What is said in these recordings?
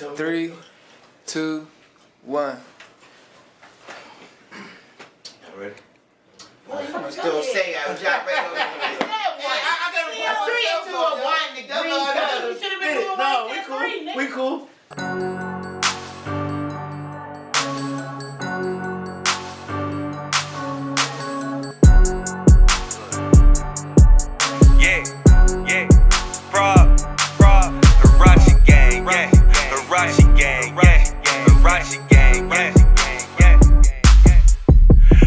tell me. 3, 2, 1. All ready? I'm still saying I was drop right over here. I got a 3, 2, or 1 to You should have been doing one, We cool. Yeah, Hirachi gang, yeah, Hirachi gang, yeah, Hirachi gang, yeah.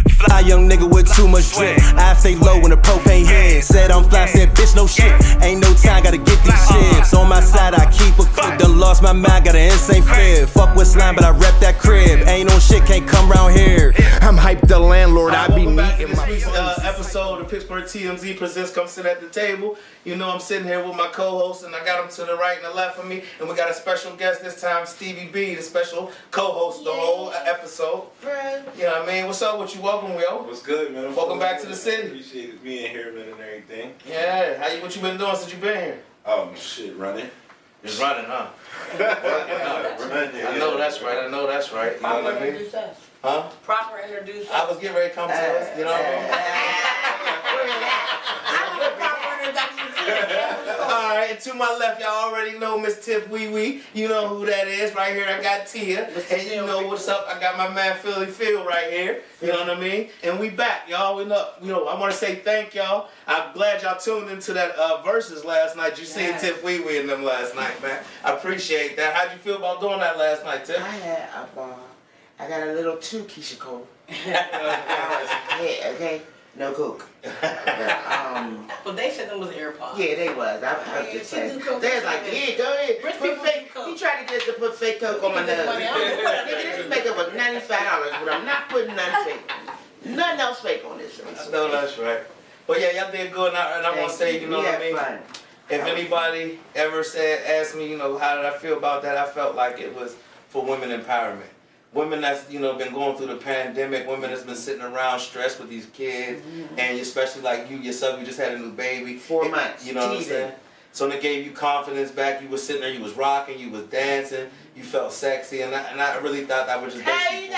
Fly young nigga with too much drip. I stay low when the propane hit. Said I'm fly, said bitch no shit. Ain't no time, gotta get these chips. On my side, I keep a clip. Done lost my mind, got an insane fib. Fuck with slime, but I rep that crib. Ain't on shit, can't come round here. I'm HypeThaLandlord, I be meeting This my week's episode of Pittsburgh TMZ Presents Come Sit at the Table. You know I'm sitting here with my co-host, and I got him to the right and the left of me. And we got a special guest this time, Stevie B, the special co-host the whole episode. You know what I mean? What's up with you? Welcome, yo. What's good, man? Welcome back to the city. Appreciate being here, man, and everything. Yeah, what you been doing since you been here? Shit, running. Just running, huh? Running. I know that's right. You know what I mean? Introduce us. Huh? Proper introduce us. I was getting ready to come to us, you know what I mean? I need a proper introduction to Alright, and to my left, y'all already know Miss Tiff Wee Wee. You know who that is. Right here, I got Tia. And you know what's up. I got my man Philly Phil right here. You know what I mean? And we back, y'all. We know, I want to say thank y'all. I'm glad y'all tuned into that Versus last night. You seen Tiff Wee Wee in them last night, man. I appreciate that. How'd you feel about doing that last night, Tiff? I had a ball. I got a little too Keisha Cole. Okay? No coke. But they said them was AirPods. Yeah, they was. I heard this say. They was like, yeah, go ahead. Rich Put people fake. do coke. He tried to get to put fake coke on my nose. Nigga, this makeup was $95, but I'm not putting nothing fake. Nothing else fake on this. I know that's right. But yeah, y'all did good, and I want to say, you know what I mean? Fun. If anybody ever asked me, how did I feel about that, I felt like it was for women empowerment. Women that's, been going through the pandemic, women that's been sitting around stressed with these kids, and especially like you yourself, you just had a new baby. 4 months. You know what I'm saying? So they gave you confidence back, you was sitting there, you was rocking, you was dancing, you felt sexy, and I really thought that was just Hey,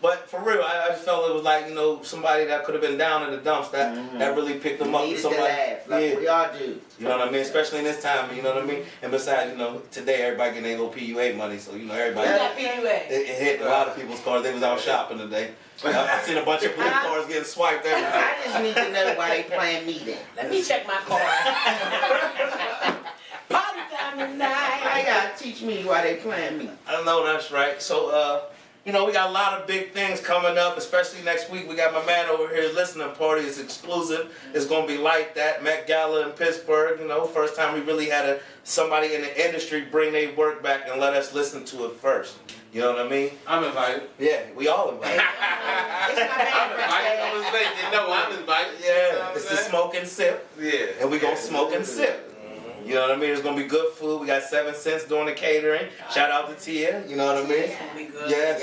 But for real, I just felt it was like, somebody that could have been down in the dumps that really picked them up. Needed Somebody, to laugh, like we all do. You know what I mean? Especially in this time, you know what I mean? And besides, today everybody getting their little PUA money, so everybody. It hit a lot of people's cars. They was out shopping today. I've seen a bunch of blue cars getting swiped everywhere. I just need to know why they playing me then. Let me check my car. Party time tonight. I gotta teach me why they playing me. I know that's right. So, we got a lot of big things coming up, especially next week. We got my man over here, listening party. It's exclusive. It's going to be like that. Met Gala in Pittsburgh. First time we really had somebody in the industry bring their work back and let us listen to it first. You know what I mean? I'm invited. Yeah, we all invited. It's my I'm invited. Yeah, it's the smoke and sip. Yeah. And we going to smoke and sip. You know what I mean? It's going to be good food. We got 7 Cents doing the catering. Shout out to Tia. You know what I mean? It's gonna be good. Yes.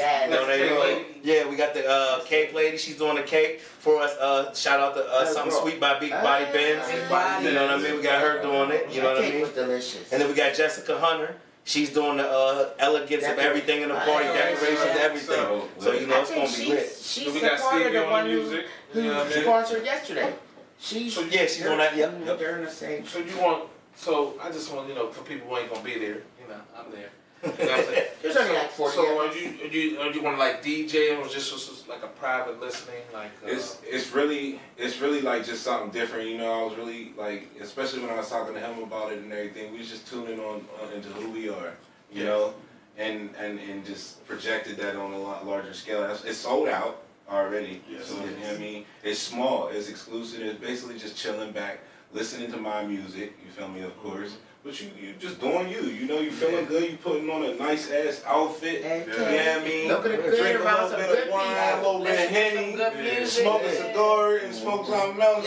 Yeah, we got the cake lady. She's doing the cake for us. Shout out to Something Sweet by Big Body Benz. You know what I mean? We got her doing it. You know what I cake mean? was delicious. And then we got Jessica Hunter. She's doing the elegance of everything in the party, decorations, everything. So it's going to be lit. She's we got supported Stevie the on one the music. who sponsored yesterday. She's on that. Yep. They're in the same. So I just want, for people who ain't gonna be there, I'm there. There's only like 40 So of us. are you want to like DJ or just like a private listening? Like it's really like just something different. I was really like, especially when I was talking to him about it and everything. We was just tuning on into who we are, you know, and just projected that on a lot larger scale. It's sold out already. Yes. So you know what I mean, it's small, it's exclusive. It's basically just chilling back, listening to my music. You feel me, of course. But you just doing you. You feeling good. You putting on a nice ass outfit. You know what I mean? Looking good Drink a around little some bit of good wine, a little bit of Henny, music. smoke a cigar, and smoke something else.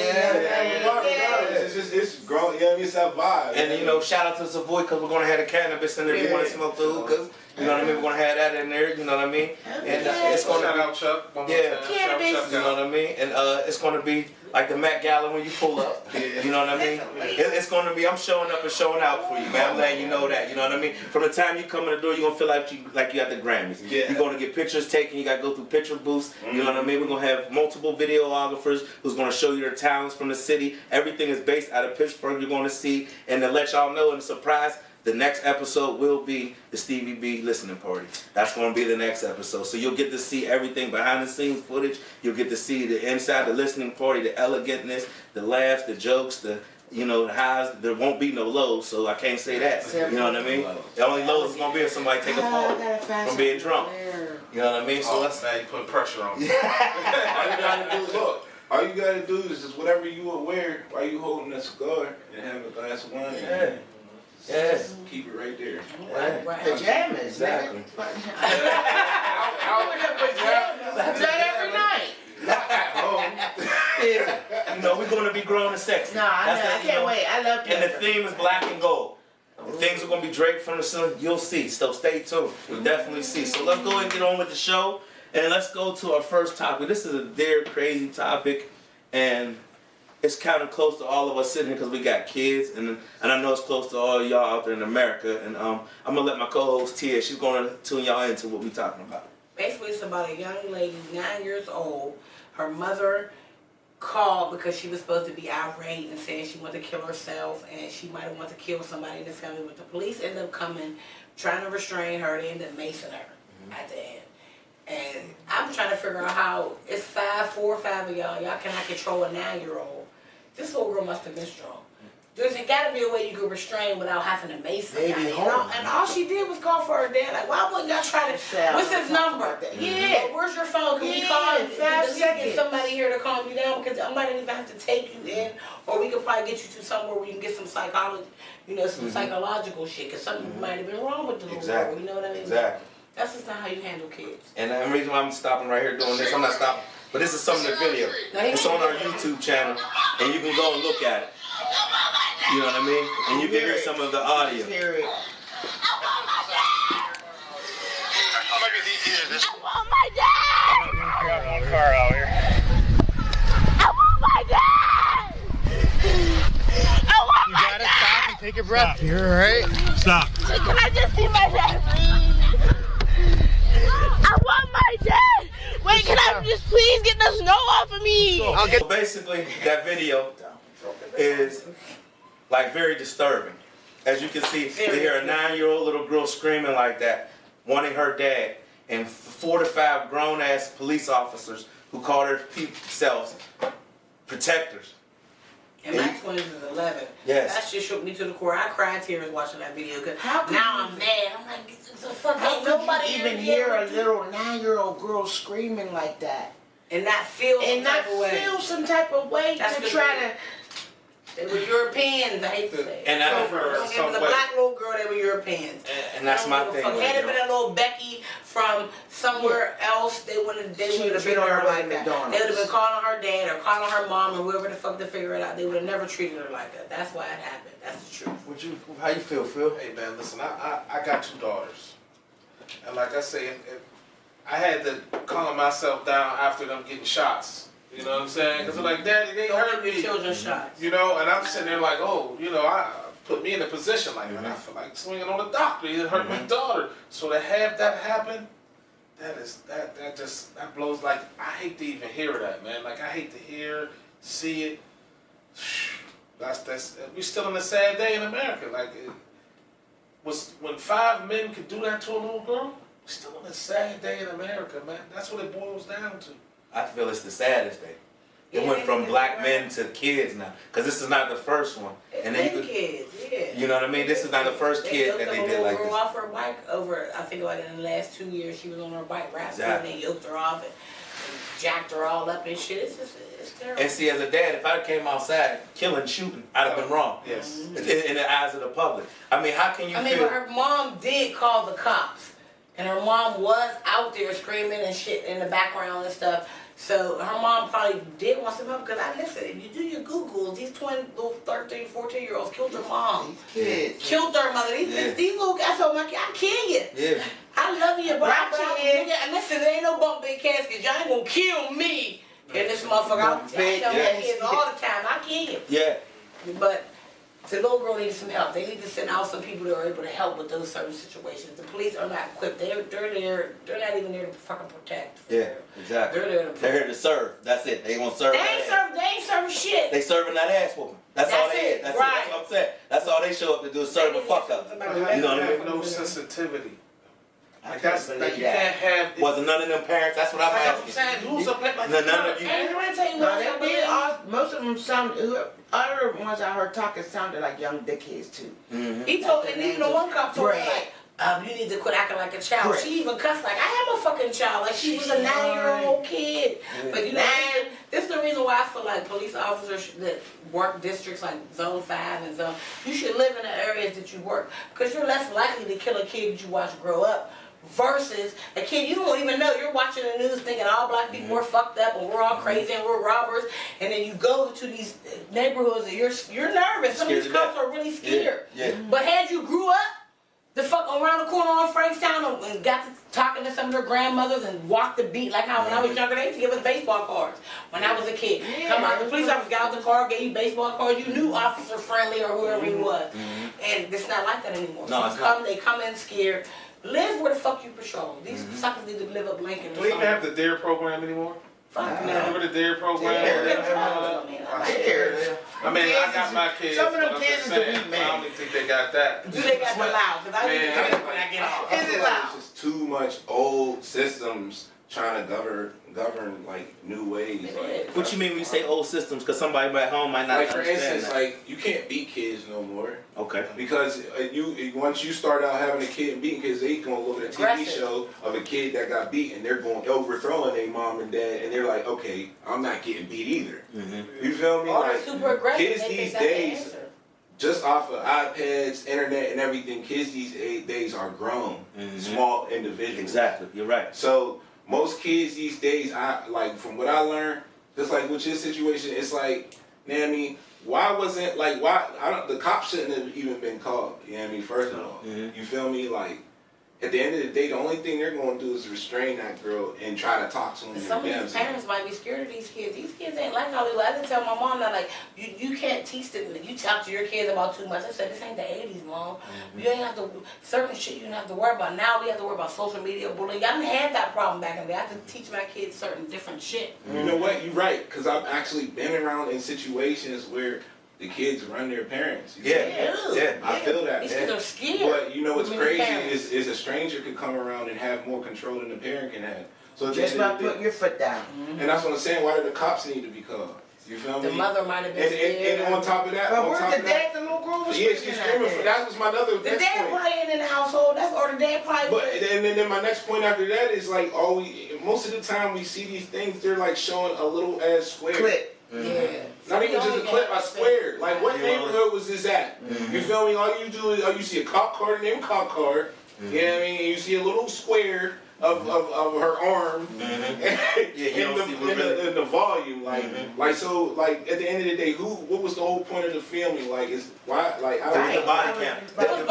It's growing. You know what I mean? It's that vibe. And shout out to SAVOY because we're gonna have the cannabis in there. If you want to smoke the hookahs, you know what I mean. We're gonna have that in there. You know what I mean. And it's gonna shout be out Chuck. yeah. Cannabis. You know what I mean. And it's gonna be like the Met Gala when you pull up. You know what I mean? It's going to be, I'm showing up and showing out for you, man. I'm letting you know that. You know what I mean? From the time you come in the door, you're going to feel like you got the Grammys. Yeah. You're going to get pictures taken. You got to go through picture booths. You know what I mean? We're going to have multiple videographers who's going to show you their talents from the city. Everything is based out of Pittsburgh. You're going to see. And to let y'all know, and a surprise, the next episode will be the Stevie B listening party. That's going to be the next episode. So you'll get to see everything behind the scenes footage. You'll get to see the inside, the listening party, the elegantness, the laughs, the jokes, the highs. There won't be no lows, so I can't say that. You know what I mean? The only lows is going to be if somebody take a fall from being drunk. You know what I mean? So let's. Man, you put pressure on me. All you gotta do is just whatever you would wear while you holding a cigar and having a glass of wine. Yeah. Yeah. Keep it right there. Pajamas, Exactly. I would have pajamas. That every night. Yeah. You know, we're going to be grown and sexy. No, I can't wait. I love And the Pepper. theme is black and gold. The things are going to be draped from the sun. You'll see. So stay tuned. You'll definitely see. So let's go ahead and get on with the show. And let's go to our first topic. This is a very crazy topic. And it's kind of close to all of us sitting here because we got kids. And I know it's close to all y'all out there in America. And I'm going to let my co-host Tia, she's going to tune y'all into what we're talking about. Basically, it's about a young lady, 9 years old. Her mother called because she was supposed to be irate and saying she wanted to kill herself and she might have wanted to kill somebody in the family. But the police ended up coming, trying to restrain her. They ended up macing her at the end. And I'm trying to figure out how it's 4 or 5 of y'all. Y'all cannot control a 9-year-old. This little girl must have been strong. There's got to be a way you can restrain without having to mace somebody. And all she did was call for her dad. Like, why wouldn't y'all try to? What's his number? Yeah. Where's your phone? Can we call him? 5 seconds. Get somebody here to calm you down because I might even have to take you in, or we could probably get you to somewhere where you can get some psychology, some psychological shit. Because something might have been wrong with the little girl. You know what I mean? Exactly. That's just not how you handle kids. And the reason why I'm stopping right here doing this, I'm not stopping, but this is some of the video. It's on our YouTube channel, and you can go and look at it. You know what I mean? And you can hear some of the audio. Hear it. I want my dad! Car out here. I want my dad! I want my dad! You gotta stop and take a breath. Stop. You're alright? Stop. Can I just see my dad, please? I want my dad! Wait, can I just please get the snow off of me? So basically, that video is like very disturbing. As you can see, to hear a 9-year-old little girl screaming like that, wanting her dad, and 4 to 5 grown-ass police officers who call themselves protectors. And my twins is 11. Yes. That shit shook me to the core. I cried tears watching that video. Cause now I'm mad. I'm like, the fuck? How Ain't could nobody you even hear a little 9-year-old girl screaming like that? And not feel And not feel some type of way to try to... They were Europeans, I hate to say it. And I It was a black little girl, they were Europeans. And that's my thing. Had it been a little Becky from somewhere else, they would have been treated her like that. They would have been calling her dad or calling her mom or whoever the fuck to figure it out. They would have never treated her like that. That's why it happened. That's the truth. How you feel, Phil? Hey man, listen, I got 2 daughters. And like I say, I had to calm myself down after them getting shots. You know what I'm saying? Because they're like, Daddy, they hurt me. Children shots. You know, and I'm sitting there like, oh, I put me in a position like, man, I feel like swinging on the doctor. It hurt my daughter. So to have that happen, that blows. Like, I hate to even hear that, man. Like, I hate to hear, see it. We still in a sad day in America. Like, when 5 men could do that to a little girl, we're still in a sad day in America, man. That's what it boils down to. I feel it's the saddest day. It went from black men to kids now, because this is not the first one. And then kids, yeah. You know what I mean? This is not the first kid that they did like this. They off her bike over, I think like in the last 2 years, she was on her bike rapping, and they yoked her off and jacked her all up and shit. It's terrible. And see, as a dad, if I came outside killing, shooting, I'd have been wrong. Yes. In the eyes of the public. I mean, how can you feel? But her mom did call the cops. And her mom was out there screaming and shit in the background and stuff. So her mom probably did want some help because if you do your Googles, these little 13, 14-year-olds killed their mom. Kids. Killed their mother. These little guys told my kid, I'll kill you. Yeah. I love you, but Listen, there ain't no bump big casket. Y'all ain't gonna kill me. And this motherfucker, I tell my kids all the time, I kid. Yeah. But the little girl needs some help. They need to send out some people that are able to help with those certain situations. The police are not equipped. They're there. They're not even there to fucking protect. Yeah, exactly. They're there to They're here to serve. That's it. They gonna serve. They ain't serving shit. They serving that ass whooping. That's all they is. That's right. it. That's what I'm saying. That's all they show up to do is serve a fuck up. You know what I mean? no sensitivity. I That's can't like believe you that. can't have. Wasn't none of them parents. That's what I'm Like I'm asking. saying, who's a like None of you. And let me tell you No, what they did. Most of them sound. Other ones I heard talking sounded like young dickheads too. Mm-hmm. He told, and even the one cop told me Brad. like, you need to quit acting like a child. Brad. She even cussed like, I am a fucking child. Like she was a 9-year-old kid. But you know, this is the reason why I feel like police officers that work districts like Zone 5 and Zone, you should live in the areas that you work because you're less likely to kill a kid you watch grow up. Versus a kid you don't even know. You're watching the news thinking all black people are fucked up and we're all crazy and we're robbers. And then you go to these neighborhoods and you're nervous. Some of these cops are really scared. Yeah. But had you grew up the fuck around the corner on Frankstown and got to talking to some of their grandmothers and walked the beat like how when I was younger they used to give us baseball cards when I was a kid. Come on, the police officer got out the car, gave you baseball cards. You knew Officer Friendly or whoever he was. And it's not like that anymore. No, it's not. They come in scared. Live where the fuck you patrol. Ththese suckers need to live up Lincoln. Do we even have the DARE program anymore? Fuck no. Remember the DARE program? I mean, I got my kids. Some of them but I'm kids just is saying, the weed man. I don't even think they got that. Do they got one loud? Because I need to get it when I get off. Is it loud? It's just too much old systems trying to govern like new ways. Like, What you mean when you say old systems? Because somebody back home might not like for understand instance, that. like you can't beat kids no more. Okay. Because once you start out having a kid and beating kids, they gonna look at a TV Aggressive. show of a kid that got beat and they're going overthrowing their mom and dad and they're like, okay, I'm not getting beat either. You feel me? Or they're Like super aggressive. kids They think these that's the days, answer. just off of iPads, internet, and everything, kids these days are grown, small individuals. Exactly. You're right. So most kids these days, I like from what I learned, just like with your situation, it's like, you know what I mean? Why wasn't like the cops shouldn't have even been called, you know what I mean, first of all. You feel me? Like at the end of the day, the only thing they're gonna do is restrain that girl and try to talk to them. And some of these parents might be scared of these kids. These kids ain't like Hollywood. I had to tell my mom that like you can't teach them. You talk to your kids about too much. I said this ain't the 80s, mom. You ain't have to certain shit you don't have to worry about. Now we have to worry about social media bullying. I didn't have that problem back in the day. I have to teach my kids certain different shit. You know what? You're right, because I've actually been around in situations where the kids run their parents. You Yeah. I feel that. These Man. kids are scared. But you know what's I mean, crazy parents. is a stranger could come around and have more control than the parent can have. So at the Just end of by the day- putting your foot down. and that's what I'm saying. Why do the cops need to be called? You feel The me? mother might have been scared. And on top of that, But on where's top the of that, dad? The little girl was yeah, she's screaming screaming out for there. that. Was my other The next dad point. probably ain't in the household. That's or the dad probably. But and then my next point after that is like most of the time we see these things, they're like showing a little ass square. Clip. Yeah. Not even just a clip, a square. Like what neighborhood was this at? You feel me? All you do is you see a cop car named cop car. You know what I mean? And you see a little square of her arm in the volume. Like so like at the end of the day, what was the whole point of the filming? Like is why like how It was the body cam. It was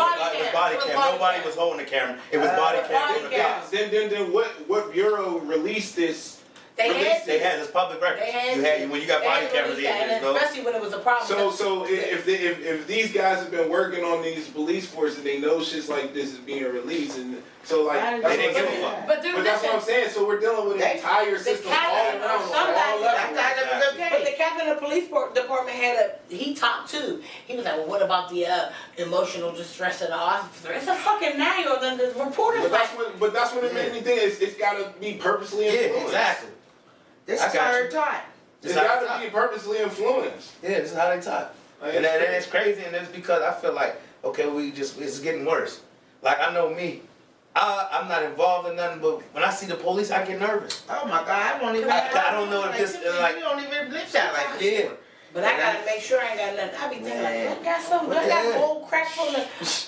body cam. Nobody was holding the camera. It was body cam from the cops. Then what bureau released this? They had They had this public record. They had You had when you got body cameras in, and especially when it was a problem. So if these guys have been working on these police forces and they know shits like this is being released and so like that's they didn't give a fuck. But that's what I'm saying. So we're dealing with an entire system all around on all levels. But the captain of the police department he talked too. He was like, well, what about the emotional distress of the officer? It's a fucking 9-year-old and the reporter's But that's what it made me think. It's got to be purposely influenced. Yeah, exactly. This I is got how you. they're taught. It's got to be purposely influenced. Yeah, this is how they talk. Like, And it's crazy, and it's because I feel like, okay, it's getting worse. Like, I know me. I'm not involved in nothing, but when I see the police, I get nervous. Oh my God, I don't even. I don't know if this is like. You don't even blitz out like this. Yeah. But I gotta make sure I ain't got nothing. I be thinking like, I got something. I got old crack from the.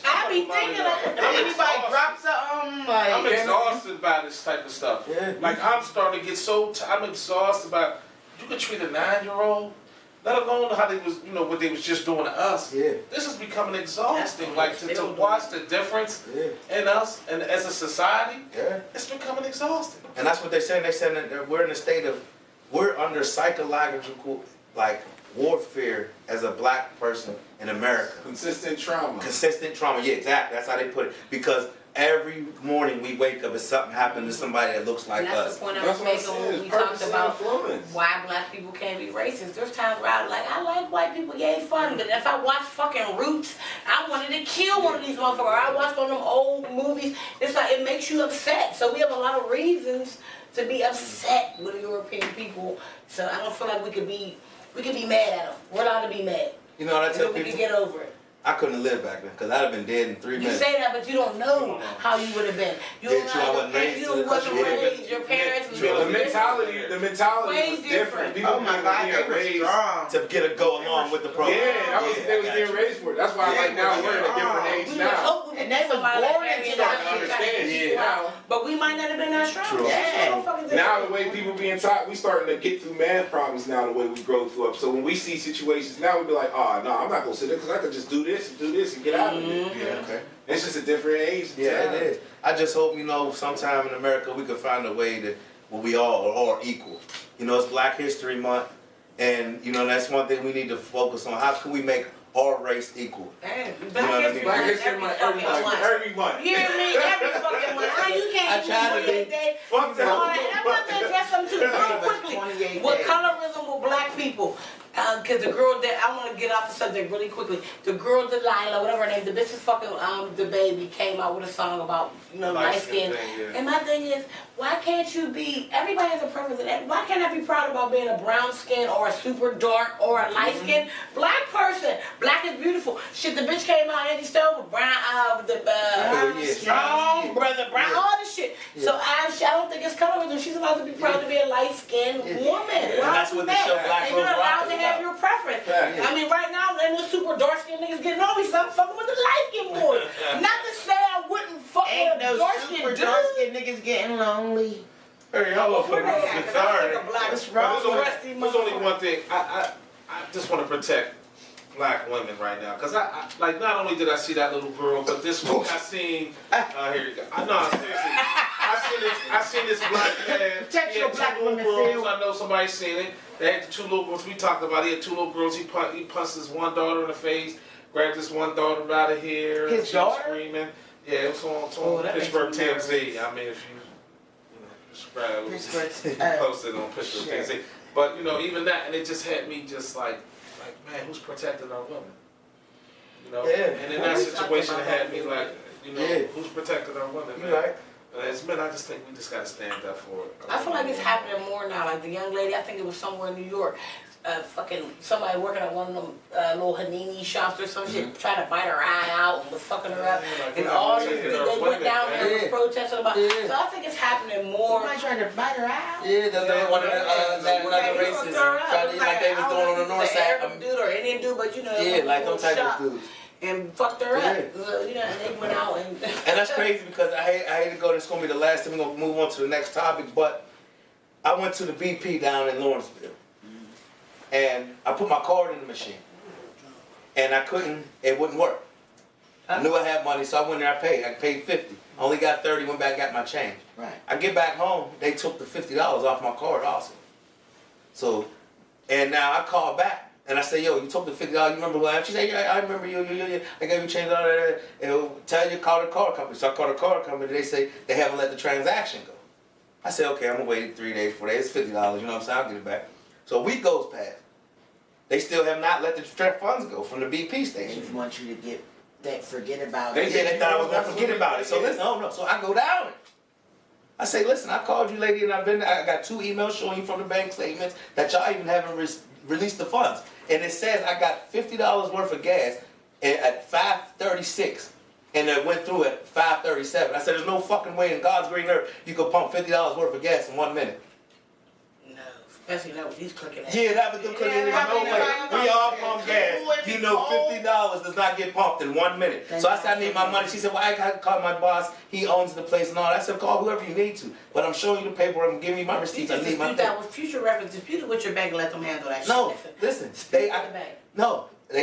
I be thinking like, If anybody drops something, like. I'm exhausted by this type of stuff. Yeah. Like I'm starting to get I'm exhausted about. You could treat a 9-year-old, let alone how they was, what they was just doing to us. Yeah. This is becoming exhausting. That's Like what to they do. watch the difference in us and as a society, Yeah. it's becoming exhausting. And that's what they're saying. They're saying that we're in a state of we're under psychological warfare as a black person in America. Consistent trauma. Consistent trauma. Yeah, exactly. That's how they put it. Because every morning we wake up and something happened to somebody that looks like and that's us. the point I was making when we talked about why black people can't be racist. There's times where I like white people, yeah, it's fun, but if I watch fucking Roots, I wanted to kill one of these motherfuckers. I watched one of them old movies. It's like, it makes you upset. So we have a lot of reasons to be upset with European people. So I don't feel like we could be mad at them. We're allowed to be mad. You know what I tell we people? can get over it. I couldn't have lived back then because I'd have been dead in 3 minutes. You say that, but you don't know how you would have been. You don't know how you wasn't raised. Your parents was The mentality was different. People they were strong to get a go along with the program. Yeah, they was getting raised for it. That's why now we're at a different age now. And they was born into that. Understand. But we might not have been that strong. Yeah. Now the way people being taught, we starting to get through math problems now the way we grow through up. So when we see situations now, we be like, oh no, I'm not gonna sit there because I could just do this and get out of it. Yeah, okay. It's just a different age. Yeah, it is. I just hope, sometime in America we could find a way that we all are equal. It's Black History Month, and that's one thing we need to focus on. How can we make our race equal? Black History Month every month. You hear me? Every fucking month. How you can't do 28 days? Fuck that. And I'm about to address something too real quickly. What colorism with black people? Because the girl that, I want to get off the subject really quickly. The girl Delilah, whatever her name, the bitch is fucking, the baby came out with a song about, light skin. Yeah. And my thing is, why can't you be, everybody has a preference. Why can't I be proud about being a brown skin or a super dark or a light skin? Black person. Black is beautiful. Shit, the bitch came out, Andy Stone, with brown, strong brother, brown, all this shit. Yeah. So I don't think it's colorism. She's allowed to be proud to be a light skinned woman. Yeah. And that's what the show Black Girls Rock is about. Have your preference. Yeah. I mean, right now, and the super dark skinned niggas getting on me, so I'm fucking with the light skinned boys. Not to say I wouldn't fuck with a dark skinned dude. Dark skinned niggas getting lonely. Hey, y'all love There's only one thing. I just want to protect black women right now, because I not only did I see that little girl, but this week I seen here you go. Seriously, I seen this black man. Protect your black two little women, girls. I know somebody seen it. They had the two little girls we talked about. He had two little girls. He punched his one daughter in the face, grabbed this one daughter out of here. His daughter? Screaming. Yeah, it was on Pittsburgh TMZ. I mean, if you subscribe, posted on Pittsburgh TMZ. But even that, and it just had me just like, man, who's protecting our women? And in that situation, it had me like, who's protecting our women, man? Right. As men, I just think we just gotta stand up for it. I feel like it's happening more now. Like the young lady, I think it was somewhere in New York, fucking somebody working at one of them little Hanini shops or some shit, trying to bite her eye out and was fucking her up. And all these people, they went down there and was protesting about it. So I think it's happening more. Somebody trying to bite her out? Yeah, that's one of the races. Like they was doing on the north side. Arab dude or Indian dude, but yeah, like them type of dudes. And fucked her up. And they went out and... And that's crazy because I hate to go, this is going to be the last time. We're going to move on to the next topic, but I went to the BP down in Lawrenceville. And I put my card in the machine. And it wouldn't work. I knew I had money, so I went there, I paid 50. I only got 30, went back, got my change. Right. I get back home, they took the $50 off my card also. So, and now I call back. And I say, yo, you took the $50, you remember who I am? She said, yeah, I remember you, I gave you change, all that. And tell you, call the car company. So I called the car company, they say they haven't let the transaction go. I said, okay, I'm gonna wait 3 days, 4 days, it's $50, you know what I'm saying, I'll get it back. So a week goes past. They still have not let the funds go from the BP station. They just want you to forget about it. They thought I was gonna forget about it. So listen, so I go down. I say, listen, I called you lady and I got 2 emails showing you from the bank statements that y'all even haven't released the funds. And it says I got $50 worth of gas at 5:36, and it went through at 5:37. I said, there's no fucking way in God's green earth you could pump $50 worth of gas in 1 minute. No, especially not with these cooking ass. Yeah, that was them cooking ass. No way. We all pump gas. You know, $50 does not get pumped in 1 minute. So I said, I need my money. She said, well, I got to call my boss. He owns the place and all that. I said, call whoever you need to. But I'm showing you the paper. I'm giving you my receipts. I need my thing. That was future reference. Dispute it with your bank and let them handle that shit. No, listen. They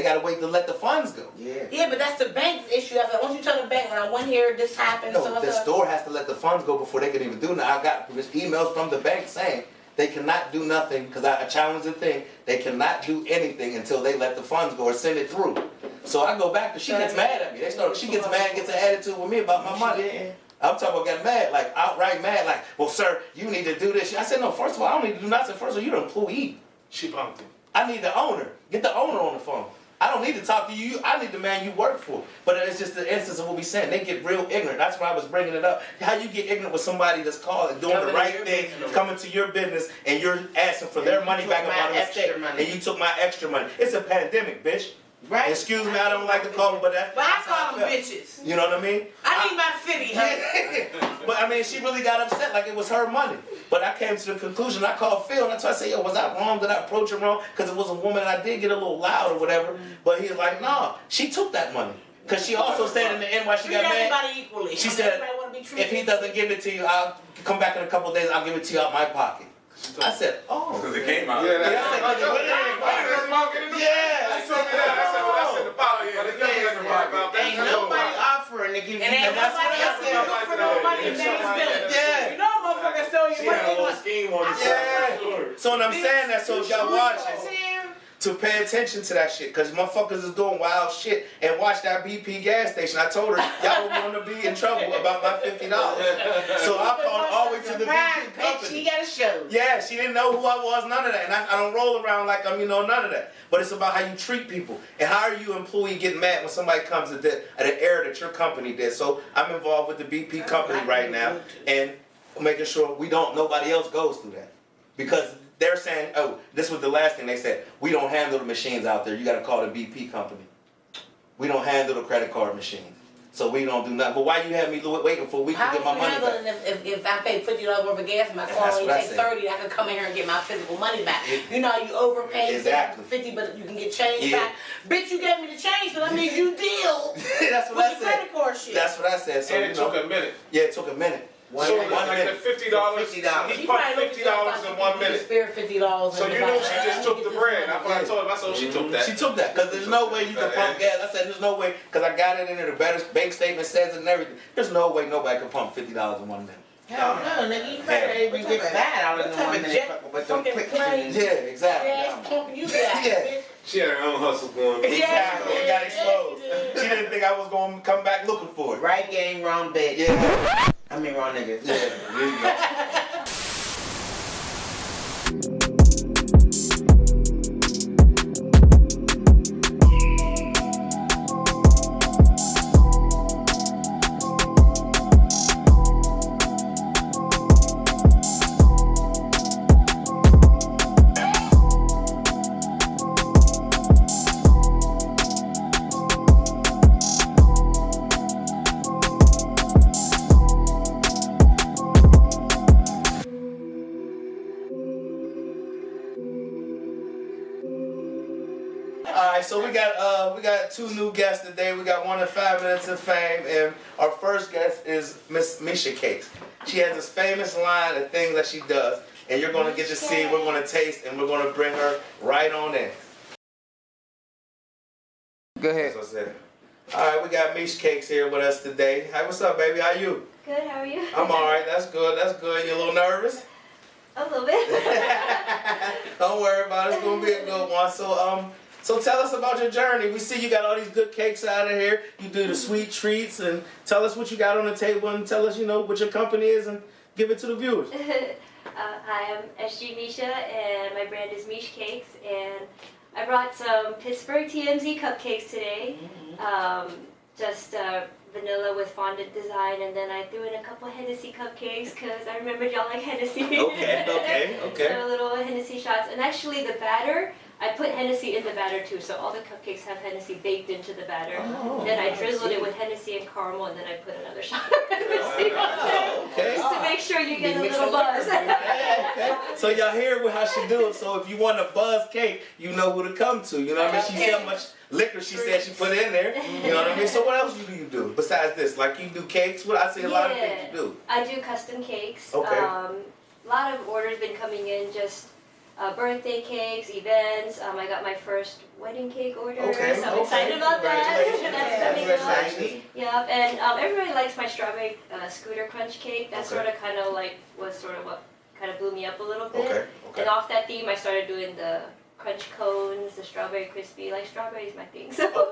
got to wait to let the funds go. Yeah, but that's the bank's issue. I said, once you tell the bank, when I went here, this happened. No, the store has to let the funds go before they can even do it. Now, I got emails from the bank saying they cannot do nothing, because I challenge the thing, they cannot do anything until they let the funds go or send it through. So I go back, and she gets mad at me. She gets mad, gets an attitude with me about my money. I'm talking about getting mad, like outright mad, like, well, sir, you need to do this. I said, no, first of all, I don't need to do nothing. First of all, you're the employee. She punked him. I need the owner. Get the owner on the phone. I don't need to talk to you. I need the man you work for. But it's just the instance of what we saying. They get real ignorant. That's why I was bringing it up. How you get ignorant with somebody that's calling, doing the right thing, coming to your business, and you're asking for their money back about a mistake, and you took my extra money. It's a pandemic, bitch. Right. Excuse me, I don't like to call them, but that's I how call them felt. bitches. You know what I mean? I need my city, honey. But I mean, she really got upset like it was her money. But I came to the conclusion, I called Phil, and that's why I said, yo, was I wrong? Did I approach her wrong? Because it was a woman, and I did get a little loud or whatever. But he was like, nah, she took that money. Because she also said in the end why she got mad. Everybody equally. She said, if he doesn't give it to you, I'll come back in a couple of days, I'll give it to you out my pocket. I said, oh. Because it came out. Yeah, that's Ain't nobody offering to give you. And ain't nobody else looking for no money if they spend. Yeah. You know a motherfucker stole your money. scheme on the Yeah. So when I'm saying that, so if y'all watching, to pay attention to that shit, because motherfuckers is doing wild shit, and watch that BP gas station. I told her, y'all were going to be in trouble about my $50. So I called all the way to the BP company. She got a show. Yeah, she didn't know who I was, none of that. And I don't roll around like I'm, none of that. But it's about how you treat people. And how are you employee getting mad when somebody comes at an error that your company did. So I'm involved with the BP company right now, and making sure nobody else goes through that. Because they're saying, oh, this was the last thing they said. We don't handle the machines out there. You got to call the BP company. We don't handle the credit card machines. So we don't do nothing. But why you have me waiting for a week to get my money back? If I pay $50 worth of gas in my car and you take $30, I can come in here and get my physical money back. You overpay Exactly. $50, but you can get change back. Bitch, you gave me the change, so that means you deal That's what with I the said. credit card shit. That's what I said. So And it took a minute. Yeah, it took a minute. So like the $50, he pumped $50 in 1 minute. Spare $50. So you know she just took the bread. That's what I told him. I said she took that. She took that, because there's no way you can pump gas. I said there's no way, because I got it in there, the better bank statement says it and everything. There's no way nobody can pump $50 in 1 minute. Hell no, nigga, you better even get fat out of the 1 minute. But them quick change. Yeah, exactly. Gas pump you got, Yeah. bitch. She had her own hustle going. Exactly. It got exposed. She didn't think I was going to come back looking for it. Right game, wrong bitch. Yeah. I mean, wrong nigga. Yeah. There you go. Alright, so we got two new guests today. We got one of 5 Minutes of Fame, and our first guest is Miss Misha Cakes. She has this famous line of things that she does, and you're gonna get to see, we're gonna taste, and we're gonna bring her right on in. Go ahead. That's what I said. Alright, we got Misha Cakes here with us today. Hi, what's up, baby? How you? Good, how are you? I'm alright, that's good, that's good. You a little nervous? A little bit. Don't worry about it, it's gonna be a good one. So tell us about your journey. We see you got all these good cakes out of here. You do the sweet treats, and tell us what you got on the table, and tell us, what your company is, and give it to the viewers. Hi, I'm SG Misha, and my brand is MISH Cakes, and I brought some Pittsburgh TMZ cupcakes today. Just vanilla with fondant design, and then I threw in a couple Hennessy cupcakes because I remembered y'all like Hennessy. Okay. So little Hennessy shots, and actually the batter, I put Hennessy in the batter too, so all the cupcakes have Hennessy baked into the batter. Then I drizzled it with Hennessy and caramel, and then I put another shot of Hennessy on there, just to make sure you get a little buzz. Okay. So y'all hear how she do it. So if you want a buzz cake, you know who to come to. You know what I mean? She see how much liquor she said she put in there. You know what I mean? So what else do you do besides this? Like you do cakes? What I see a lot of things you do. I do custom cakes. Okay. A lot of orders been coming in, just birthday cakes, events. I got my first wedding cake order, so I'm excited about that. That's coming up. Yep, and everybody likes my strawberry scooter crunch cake. That's sort of kind of like was sort of what kind of blew me up a little bit. Okay. And off that theme, I started doing the crunch cones, the strawberry crispy. Like strawberry is my thing. So.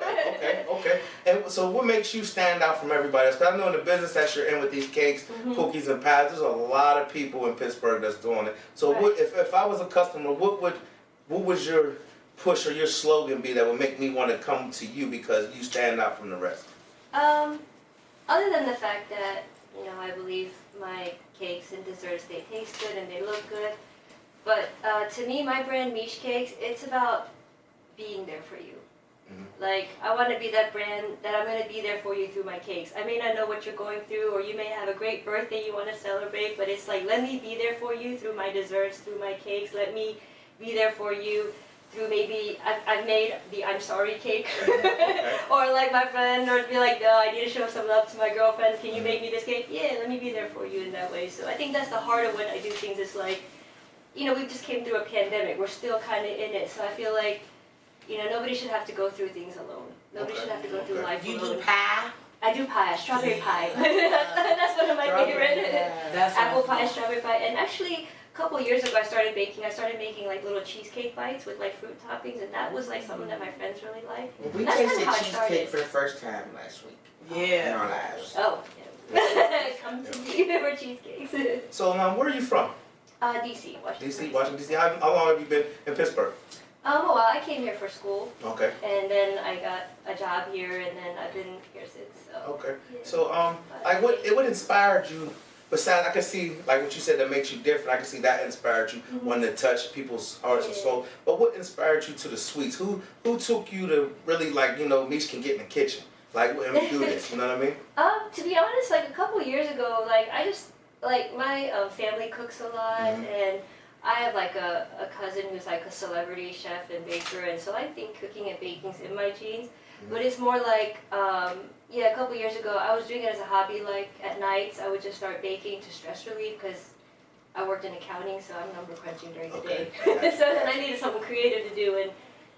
Okay. And so, what makes you stand out from everybody else? Because I know in the business that you're in with these cakes, cookies, and pies, there's a lot of people in Pittsburgh that's doing it. So, Right. what if I was a customer, what would your push or your slogan be that would make me want to come to you because you stand out from the rest? Other than the fact that, I believe my cakes and desserts, they taste good and they look good. But to me, my brand MISH Cakes, it's about being there for you. Like, I want to be that brand that I'm going to be there for you through my cakes. I may not know what you're going through, or you may have a great birthday you want to celebrate, but it's like, let me be there for you through my desserts, through my cakes. Let me be there for you through maybe, I've made the I'm sorry cake. Or like my friend, or be like, no, I need to show some love to my girlfriend. Can you make me this cake? Yeah, let me be there for you in that way. So I think that's the heart of when I do things. It's like, we just came through a pandemic. We're still kind of in it. So I feel like, nobody should have to go through things alone. Nobody should have to go through life alone. You do pie? I do pie, strawberry pie. That's one of my favorite. Apple pie, strawberry pie. And actually, a couple years ago I started baking. I started making like little cheesecake bites with like fruit toppings, and that was like something that my friends really liked. We tasted cheesecake for the first time last week. In our lives. Oh, yeah. Come to me for cheesecakes. So, where are you from? DC, Washington. DC. How long have you been in Pittsburgh? Well, I came here for school. Okay. And then I got a job here, and then I've been here since. So. Okay. So, what inspired you? Besides, I can see, like what you said, that makes you different. I can see that inspired you, wanting to touch people's hearts and souls. But what inspired you to the sweets? Who took you to really, like, MISH can get in the kitchen? Like, and we do this, you know what I mean? To be honest, like a couple years ago, like I just, like my family cooks a lot, and I have like a cousin who's like a celebrity chef and baker, and so I think cooking and baking's in my genes. But it's more like, a couple years ago, I was doing it as a hobby. Like at nights, I would just start baking to stress relief because I worked in accounting, so I'm number crunching during the day. So then I needed something creative to do,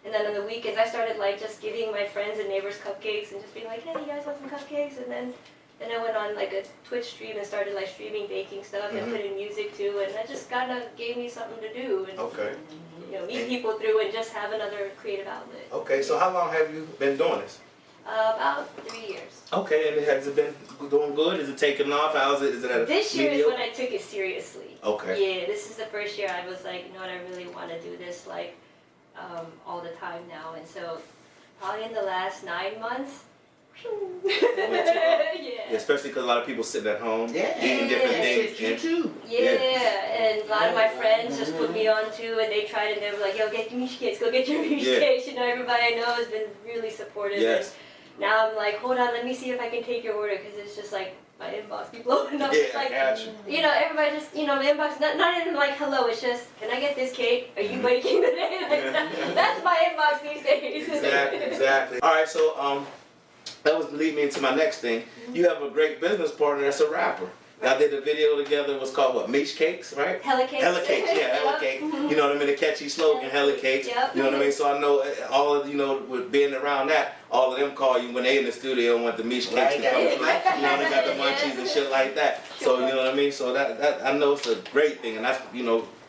and then on the weekends, I started like just giving my friends and neighbors cupcakes and just being like, hey, you guys want some cupcakes? And then I went on like a Twitch stream and started like streaming baking stuff and put in music too, and that just kind of gave me something to do and meet people through and just have another creative outlet. Okay, so how long have you been doing this? About 3 years. Okay, and has it been doing good? Is it taking off? How is it? Is it at a This year medium? is when I took it seriously. Okay. Yeah, this is the first year I was like, I really want to do this like all the time now, and so probably in the last 9 months. Yeah, especially because a lot of people sitting at home eating different things. YouTube. And a lot of my friends just put me on too, and they tried and they were like, yo, get your MISH cakes, go get your MISH cakes. Everybody I know has been really supportive. Yes. And now I'm like, hold on, let me see if I can take your order, because it's just like my inbox be blowing up. Yeah, Like, I got you. Everybody just, my inbox, not even like hello, it's just, can I get this cake? Are you baking today? Like, that's my inbox these days. Exactly. All right, so that was lead me into my next thing. You have a great business partner that's a rapper. Y'all did a video together. It was called what? MISH Cakes, right? Hella Cakes. Hella Cakes, yeah, Hella Cake. You know what I mean? The catchy slogan, Hella Cakes. Yep. You know what I mean? So I know all of with being around that, all of them call you when they in the studio and want the MISH Cakes. They got the munchies and shit like that. So you know what I mean? So that I know it's a great thing, and that's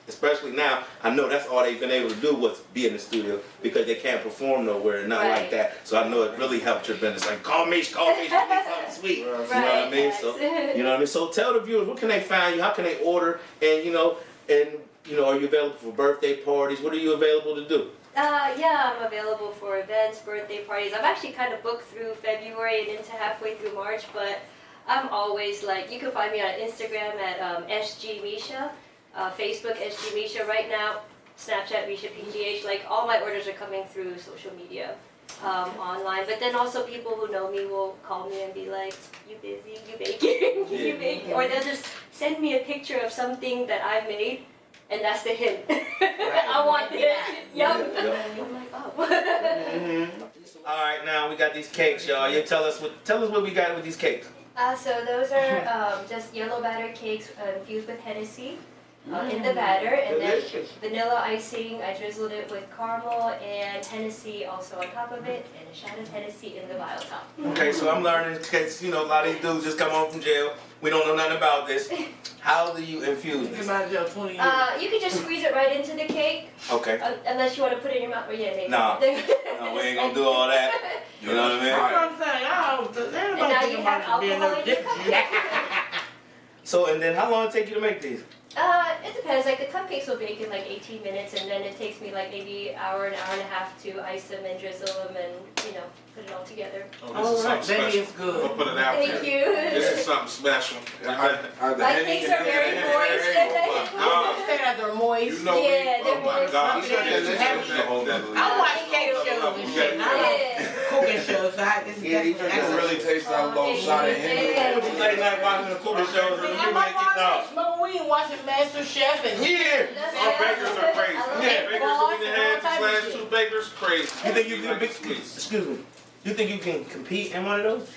especially now, I know that's all they've been able to do was be in the studio because they can't perform nowhere, not like that. So I know it really helped your business. Like, call MISH, give me something sweet. You know what I mean? So you know what I mean? So tell the viewers, what can they find you? How can they order? And are you available for birthday parties? What are you available to do? Yeah, I'm available for events, birthday parties. I'm actually kind of booked through February and into halfway through March, but I'm always like, you can find me on Instagram at SG Misha. Facebook, SG Misha. Right now, Snapchat, Misha PGH. Like, all my orders are coming through social media, online. But then also people who know me will call me and be like, you busy, you baking, you baking. Or they'll just send me a picture of something that I made, and that's the hint. I want this. Yep. I'm like, oh. All right, now we got these cakes, y'all. You tell us what we got with these cakes. So those are just yellow batter cakes infused with Hennessy. In the batter, and then vanilla icing. I drizzled it with caramel and Hennessy also on top of it, and a shot of Hennessy in the vial top. Okay, so I'm learning because a lot of these dudes just come home from jail, We don't know nothing about this. How do you infuse this? You can just squeeze it right into the cake. Okay. Unless you want to put it in your mouth. Or yeah, Nah. No, we ain't gonna do all that. You know what I mean? That's what I'm saying. And now you have alcohol in your cupcake. So, and then how long it take you to make these? It depends. Like the cupcakes will bake in like 18 minutes, and then it takes me like maybe an hour and a half to ice them and drizzle them, and put it all together. Oh, this is something special. It's good. We'll put it out Thank there. you. This is something special. My cakes are very moist. Say that they're moist. You know me. Yeah, they're Oh my moist. God. I watch cake shows and shit. And I like cooking shows. So it's It really tastes like a little shot of Henny. Late night watching the cooking shows and you make it up. smoking weed, watching Master Chef, and Our bakers are crazy. Yeah, bakers that we had these last 2 bakers, crazy. You think you can excuse me? You think you can compete in one of those?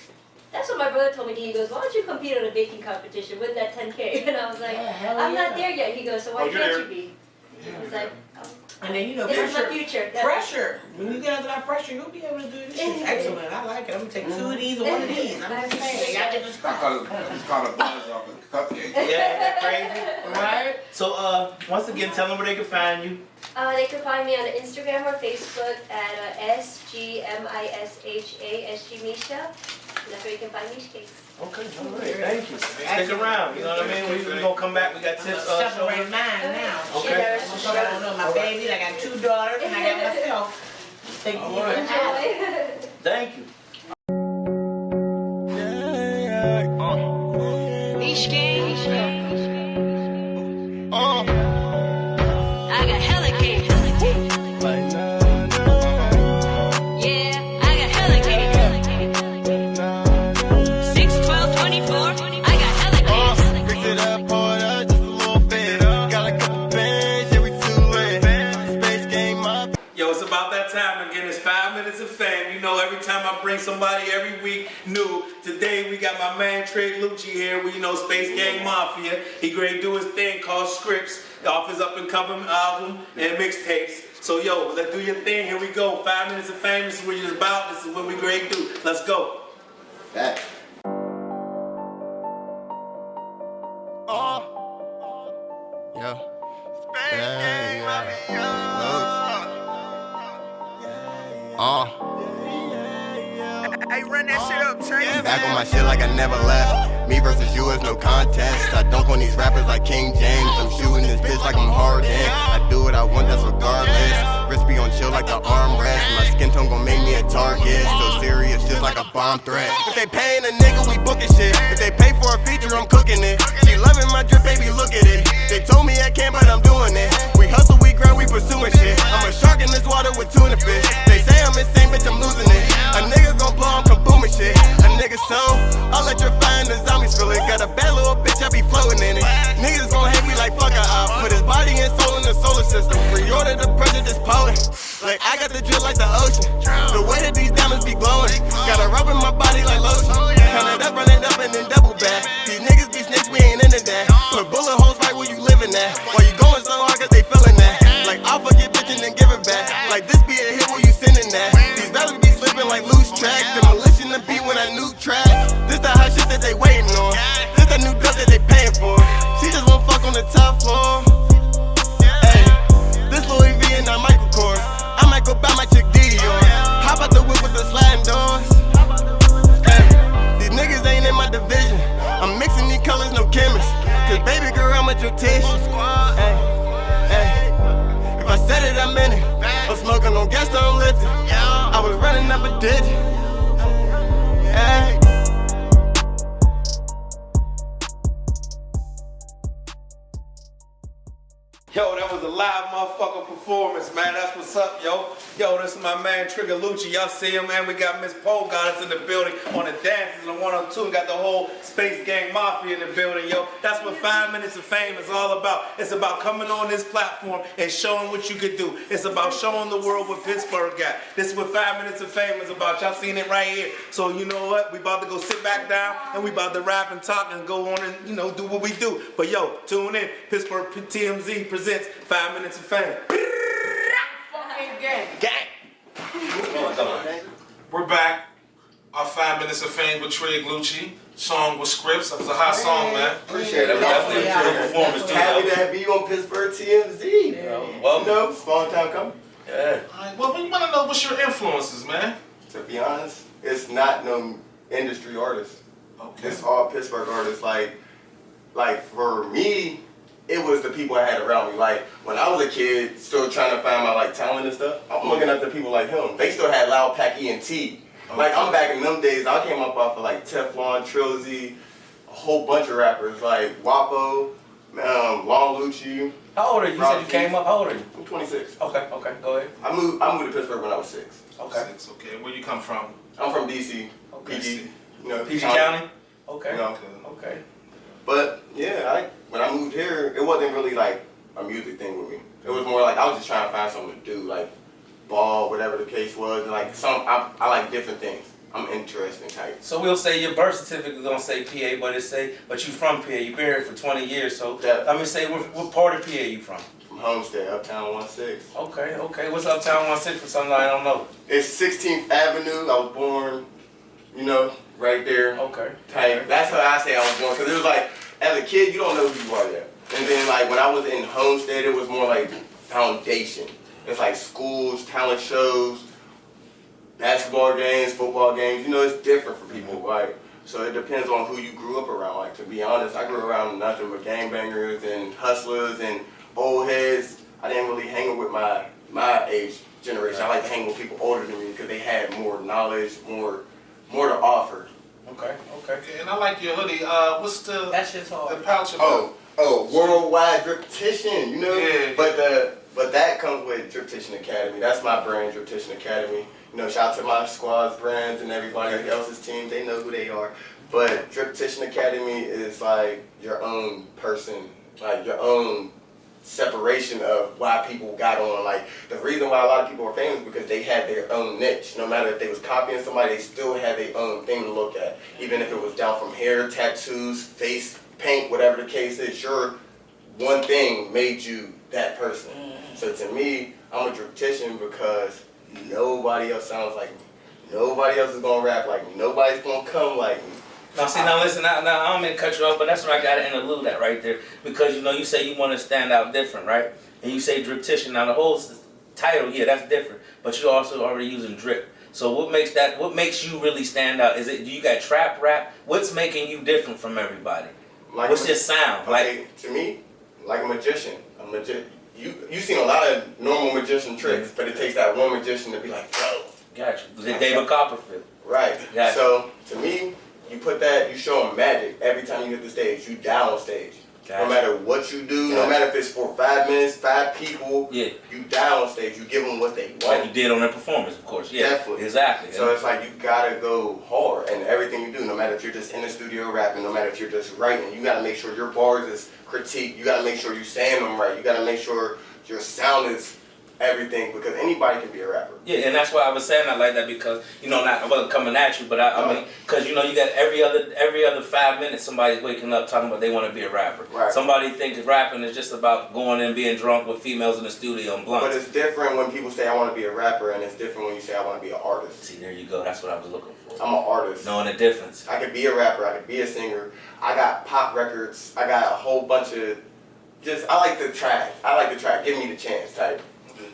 That's what my brother told me. He goes, "Why don't you compete on a baking competition? Win that 10K?" And I was like, "I'm not there yet." He goes, "So why can't you be?" I was like, and then "This is my future." Pressure. When you get under that pressure, you'll be able to do this shit. Excellent. I like it. I'm gonna take 2 of these and 1 of these. I'm just saying, y'all get this crap. It's called a buzz off a cupcake. Yeah, that crazy. Right? So, once again, tell them where they can find you. They can find me on Instagram or Facebook at SGMISHA, That's where you can find MISH cakes. Okay, all right, thank you. Stick around, you know what I mean? We're gonna come back, we got tips. Separate mine now. Okay. I got my baby, I got 2 daughters, and I got myself. Thank you for the house. Thank you. MISH gang. I got hella cake. Yeah, I got hella cake. 6, 12, 24. I got hella cake. Mix it up, pour it up, just a little bit. Got a couple bands, yeah, we too lit. Space game up. Yo, it's about that time again. It's 5 minutes of fame. You know, every time I bring somebody every week new. Today we got my man Trigg Lucci here. We know Space Gang Mafia. He great do his thing called Scripts off his up and coming album and mixtapes. So yo, let's do your thing. Here we go. 5 minutes of fame. This is what you're about. This is what we great do. Let's go. Back. Yo. Hey, run that shit up, Trey. Back on my shit like I never left. Me versus you is no contest. I dunk on these rappers like King James. I'm shooting this bitch like I'm Harden. I do what I want, that's regardless. Wrist be on chill like the armrest. My skin tone gon' make me a target. So serious, just like a bomb threat. If they paying a nigga, we booking shit. If they pay for a feature, I'm cooking it. She loving my drip, baby, look at it. They told me I can't, but I'm doing it. We hustle, we grind, we pursuing shit. I'm a shark in this water with tuna fish. They say I'm insane, bitch, I'm losing it. A nigga gon' blow, I'm kabooming shit. A nigga so electrifying, the zombies feel it. Got a bad little bitch, I be floating in it. Niggas gon' hate me like fuck a op. Put his body and soul in the solar system. Pre-order the prejudice pollen. Like I got the drill like the ocean. The way that these diamonds be glowing. Got a rub in my body like lotion. Count it up, run it up, and then double back. These niggas be snakes, we ain't into that. Put bullet holes right where you living at. Why you going so hard, cause they feeling that. Like I'll forget bitch and then give it back. Like this be a hit where you sending that. These rappers be slipping like loose track. Demolition the beat when I new track. This the hot shit that they waiting on. This the new drugs that they paying for. She just won't fuck on the top floor. Hey, this Louis V and not Michael Kors. I might go buy my chick Dior. How about the whip with the sliding doors? Hey, these niggas ain't in my division. I'm mixing these colors, no chemist. Cause baby girl, I'm a beautician. Hey, hey, if I said it, I meant it. I'm smoking on gas, so I'm lifting. I was running up a digit. Hey. Yo, that was a live motherfucking performance, man. That's what's up, yo. Yo, this is my man Trigg Lucci. Y'all see him, man. We got Miss Poe got us in the building on the dances and the 102. Got the whole Space Gang Mafia in the building, yo. That's what 5 minutes of fame is all about. It's about coming on this platform and showing what you could do. It's about showing the world what Pittsburgh got. This is what 5 minutes of fame is about. Y'all seen it right here. So you know what? We about to go sit back down and we about to rap and talk and go on and, you know, do what we do. But yo, tune in. Pittsburgh TMZ presents 5 minutes of fame. Fucking gang. Gang. We're back. Our 5 Minutes of Fame with Trigg, Lucci. Song with scripts. That was a hot song, man. Appreciate it. Definitely a good performance, too. Happy to be on Pittsburgh TMZ. Well, you know, long time coming. Yeah. Alright, well, we want to know what's your influences, man. To be honest, it's not no industry artist. Okay. It's all Pittsburgh artists. Like for me, it was the people I had around me. Like when I was a kid, still trying to find my like talent and stuff. I'm looking at the people like him. They still had Loud Pack ENT. Like I'm back in them days. I came up off of like Teflon, Trilogy, a whole bunch of rappers like Wapo, Long Lucci. How old are you? You said you came up. How old are you? I'm 26. Okay, go ahead. I moved to Pittsburgh when I was 6. Okay. Okay. Where you come from? I'm from DC. Okay. PG. You know, PG County. Okay. You know, okay. But yeah, when I moved here, it wasn't really like a music thing with me. It was more like I was just trying to find something to do, like ball, whatever the case was, and like I like different things. I'm interesting type. So we'll say your birth certificate is gonna say PA, but you from PA. You've been here for 20 years, so let me say what part of PA you from? From Homestead, Uptown 16. Okay. What's Uptown 16 for somebody I don't know? It's 16th Avenue. I was born, you know, right there. Okay. Type. That's how I say I was born, because it was like, as a kid, you don't know who you are yet. And then like when I was in Homestead, it was more like foundation. It's like schools, talent shows, basketball games, football games. You know, it's different for people, right? So it depends on who you grew up around. Like to be honest, I grew around nothing but gangbangers and hustlers and old heads. I didn't really hang with my age generation. I like to hang with people older than me because they had more knowledge, more to offer. Okay. And I like your hoodie. What's the pouch about? Oh, Worldwide Driptician, you know? Yeah. But that comes with Driptician Academy. That's my brand, Driptician Academy. You know, shout out to my squad's brands and everybody else's team. They know who they are. But Driptician Academy is like your own person, like your own separation of why people got on. Like the reason why a lot of people are famous is because they had their own niche. No matter if they was copying somebody, they still had their own thing to look at. Even if it was down from hair, tattoos, face paint, whatever the case is, your one thing made you that person. So to me, I'm a Driptician because nobody else sounds like me. Nobody else is gonna rap like me. Nobody's gonna come like me. Now listen, now I don't mean to cut you off, but that's what I got to interlude that right there. Because, you know, you say you want to stand out different, right? And you say Driptician. Now, the whole title, yeah, that's different. But you're also already using drip. So what makes you really stand out? Do you got trap rap? What's making you different from everybody? Like what's your sound? Okay, to me, like a magician. You've seen a lot of normal magician tricks, but it takes that one magician to be like, yo. Gotcha. David Copperfield. Right. Gotcha. So, to me, you put that, you show them magic every time you hit the stage. You down on stage. Gotcha. No matter what you do, no matter if it's for 5 minutes, 5 people, you down on stage. You give them what they want. Like you did on their performance, of course. Yeah, definitely. Exactly. So it's like you gotta go hard in everything you do. No matter if you're just in the studio rapping, no matter if you're just writing, you gotta make sure your bars is critiqued. You gotta make sure you're saying them right. You gotta make sure your sound is everything, because anybody can be a rapper. Yeah, and that's why I was saying that like that, because, you know, I wasn't coming at you, but I mean, because, you know, you got every other 5 minutes somebody's waking up talking about they want to be a rapper. Right. Somebody thinks rapping is just about going and being drunk with females in the studio and blunts. But it's different when people say I want to be a rapper, and it's different when you say I want to be an artist. See, there you go. That's what I was looking for. I'm an artist. Knowing the difference. I could be a rapper. I could be a singer. I got pop records. I got a whole bunch of I like the track. Give me the chance type.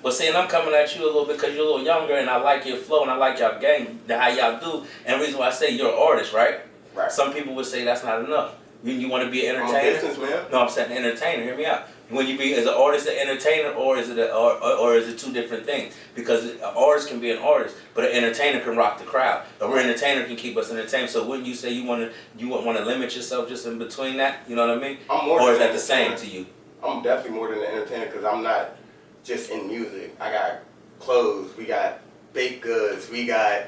But see, and I'm coming at you a little bit because you're a little younger, and I like your flow, and I like y'all game, how y'all do. And the reason why I say you're an artist, right? Right. Some people would say that's not enough. You want to be an entertainer? I'm a businessman. No, I'm saying entertainer. Hear me out. When you be as an artist, an entertainer, or is it two different things? Because an artist can be an artist, but an entertainer can rock the crowd. An entertainer can keep us entertained. So wouldn't you say you want to limit yourself just in between that? You know what I mean? Or is that the same to you? I'm definitely more than an entertainer because I'm not just in music. I got clothes, we got baked goods, we got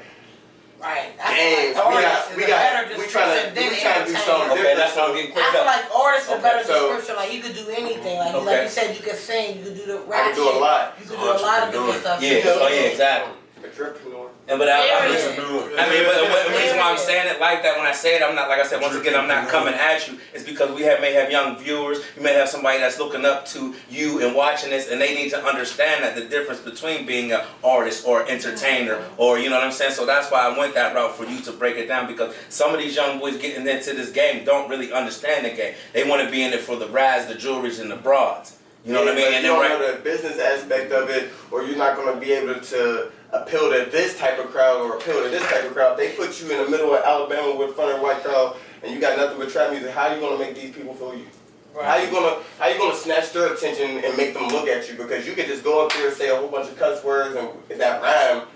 games, we trying to do something different. Okay, that's how I'm getting quick up. I feel like artists are better description. Like you could do anything. Like you said, you could sing, you could do the rap. I can do a lot. You could do a lot of different stuff. Yeah, exactly. Entrepreneur. And but I mean, but the reason why I'm saying it like that, when I say it, I'm not, like I said, once again, I'm not coming at you. It's because we may have young viewers. You may have somebody that's looking up to you and watching this, and they need to understand that the difference between being an artist or entertainer, or you know what I'm saying. So that's why I went that route for you to break it down, because some of these young boys getting into this game don't really understand the game. They want to be in it for the rides, the jewelries, and the broads. You know what I mean? And you don't know the business aspect of it, or you're not going to be able to appeal to this type of crowd or appeal to this type of crowd. They put you in the middle of Alabama with front of white crowd, and you got nothing but trap music. How are you going to make these people feel you? Right. How you gonna snatch their attention and make them look at you? Because you could just go up there and say a whole bunch of cuss words and that rhyme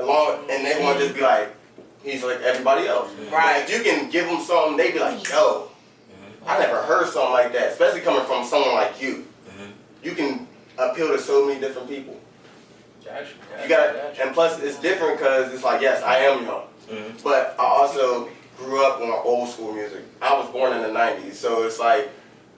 and they want to just be like, he's like everybody else. Right. But if you can give them something, they be like, yo, I never heard something like that, especially coming from someone like you. You can appeal to so many different people. And plus it's different because it's like, yes, I am young, but I also grew up on old school music. I was born in the 90s, so it's like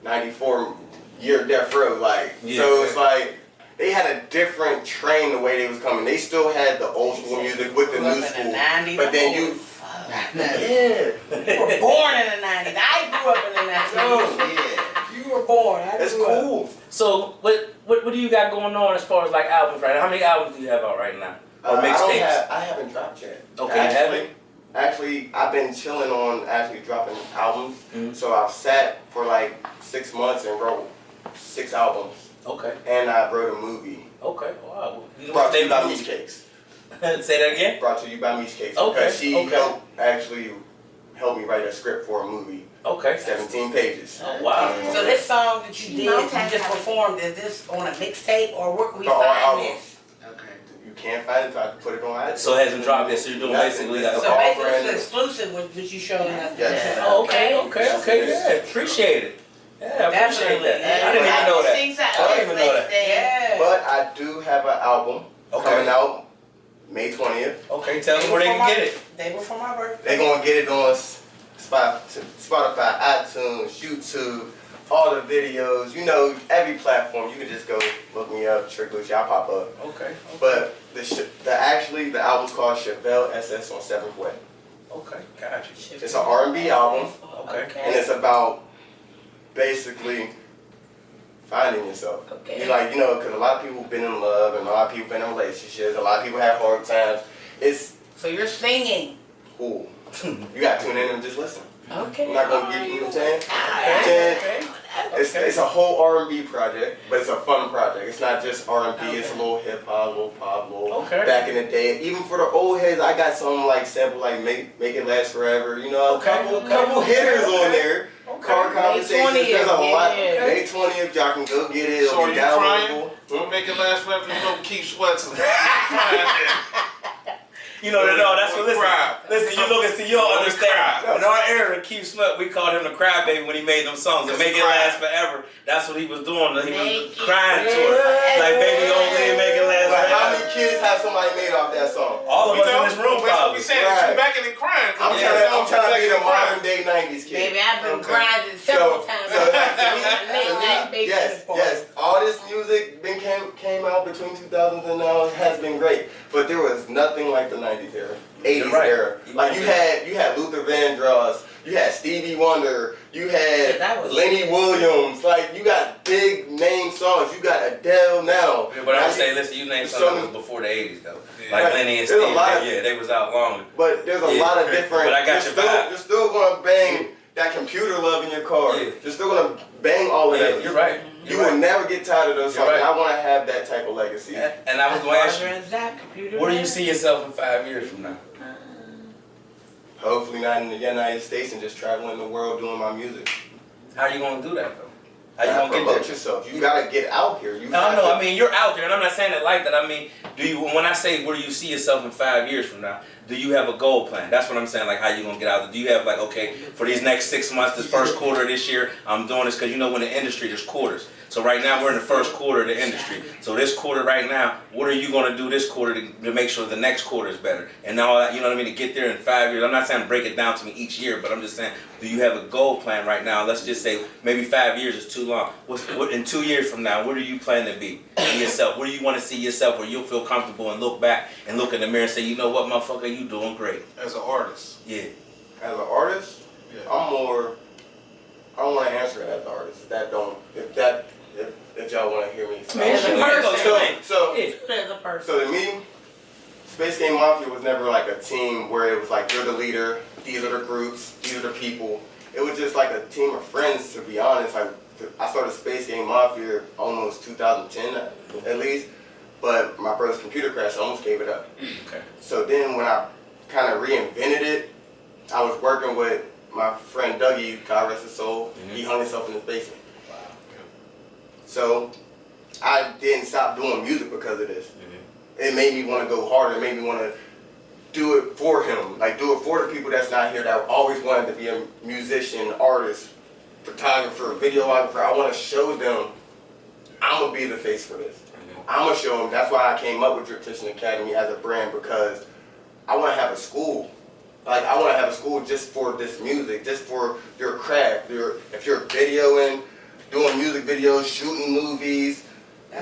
94 year death row, like, so it's like they had a different train the way they was coming. They still had the old school music with the new school, but then you you were born in the 90s. I grew up in the 90s. You were born. That's cool. So what do you got going on as far as like albums right now? How many albums do you have out right now? Or mixtapes? I haven't dropped yet. Okay, Actually, I've been chilling on dropping albums. So I've sat for like 6 months and wrote 6 albums. Okay. And I wrote a movie. Okay. Wow. Brought to you by MISH Cakes. Say that again? Brought to you by MISH Cakes. Okay. Because she helped me write a script for a movie. Okay. 17 pages. Oh, wow. So this song that you did, you just performed, is this on a mixtape or where can we find this? You can't find it, so I have to put it on iTunes. So it hasn't dropped yet, so you're doing basically that. So basically it's exclusive which you showing us. Yes. Oh, okay, yeah. Appreciate it. Yeah, I appreciate that. I didn't even know that. I didn't even know that. Yeah. But I do have an album coming out May 20th. Okay, tell them where they can get it. Day before my birthday. They're going to get it on Spotify, iTunes, YouTube, all the videos, you know, every platform. You can just go look me up, Trigg, Lucci, I'll pop up. Okay. But the album's called Chevelle SS on 7th Way. Okay, gotcha. It's an R&B album. Okay. And it's about basically finding yourself. Okay. You like, you know, because a lot of people been in love and a lot of people been in relationships. A lot of people have hard times. So you're singing. Cool. You got to tune in and just listen. Okay. I'm not going to give you what I'm saying. It's a whole R&B project, but it's a fun project. It's not just R&B. It's a little hip hop, a little pop, a little back in the day. Even for the old heads, I got some like sample like Make It Last Forever. You know, a couple hitters on there. Car Conversations. There's a lot. May 20th, y'all can go get it. So are you crying? Don't make it last forever. You don't keep sweating. You know, that's what, listen, you look and see, you don't understand. In our era, Keith Sweat, we called him the crybaby when he made them songs. And Make It Last Forever, that's what he was doing. He was crying to it. Like, baby, don't make it last forever. How many kids have somebody made off that song? All of us in this room, probably. We saying that you back in and crying. I'm trying to be the modern day 90s kid. Baby, I've been grinding several times. Yes, all this music came out between 2000s and now has been great. But there was nothing like the 90s era, 80s era. Like you had Luther Vandross, you had Stevie Wonder, you had Lenny Williams. Like you got big name songs. You got Adele now. Yeah, but I would say, listen, you named something that was before the 80s though. Like Lenny and Stevie, they was out longer. But there's a lot of different. But I got your vibe. You're still gonna bang that computer love in your car. You're still gonna bang all of that. You're right. You will never get tired of those songs. I want to have that type of legacy. And I was going to ask you, where do you see yourself in 5 years from now? Hopefully not in the United States and just traveling the world doing my music. How are you going to do that though? How you going to promote yourself? You got to get out here. No, I mean, you're out there, and I'm not saying it like that. I mean, when I say where do you see yourself in 5 years from now, do you have a goal plan? That's what I'm saying, like how you gonna get out of it. Do you have like, okay, for these next 6 months, this first quarter of this year, I'm doing this, because you know in the industry there's quarters. So right now we're in the first quarter of the industry. So this quarter right now, what are you gonna do this quarter to make sure the next quarter is better? And all that, you know what I mean, to get there in 5 years. I'm not saying break it down to me each year, but I'm just saying, do you have a goal plan right now? Let's just say maybe 5 years is too long. What in 2 years from now, where do you plan to be in yourself? Where do you want to see yourself where you'll feel comfortable and look back and look in the mirror and say, you know what, motherfucker, you doing great. As an artist. Yeah. As an artist, Yeah. I don't want to answer it as an artist. If y'all want to hear me. As a person. So to me, Space Game Mafia was never like a team where it was like you're the leader, these are the groups, these are the people. It was just like a team of friends, to be honest. Like I started Space Game Mafia almost 2010 at least, but my brother's computer crashed, so I almost gave it up. Okay. So then when I kind of reinvented it, I was working with my friend Dougie, God rest his soul. He hung himself in his basement. Wow. So I didn't stop doing music because of this. It made me want to go harder. It made me want to do it for him. Like do it for the people that's not here that always wanted to be a musician, artist, photographer, videographer. I want to show them I'm going to be the face for this. I'm going to show them. That's why I came up with Driptician Academy as a brand, because I want to have a school. Like I want to have a school just for this music, just for your craft. If you're videoing, doing music videos, shooting movies,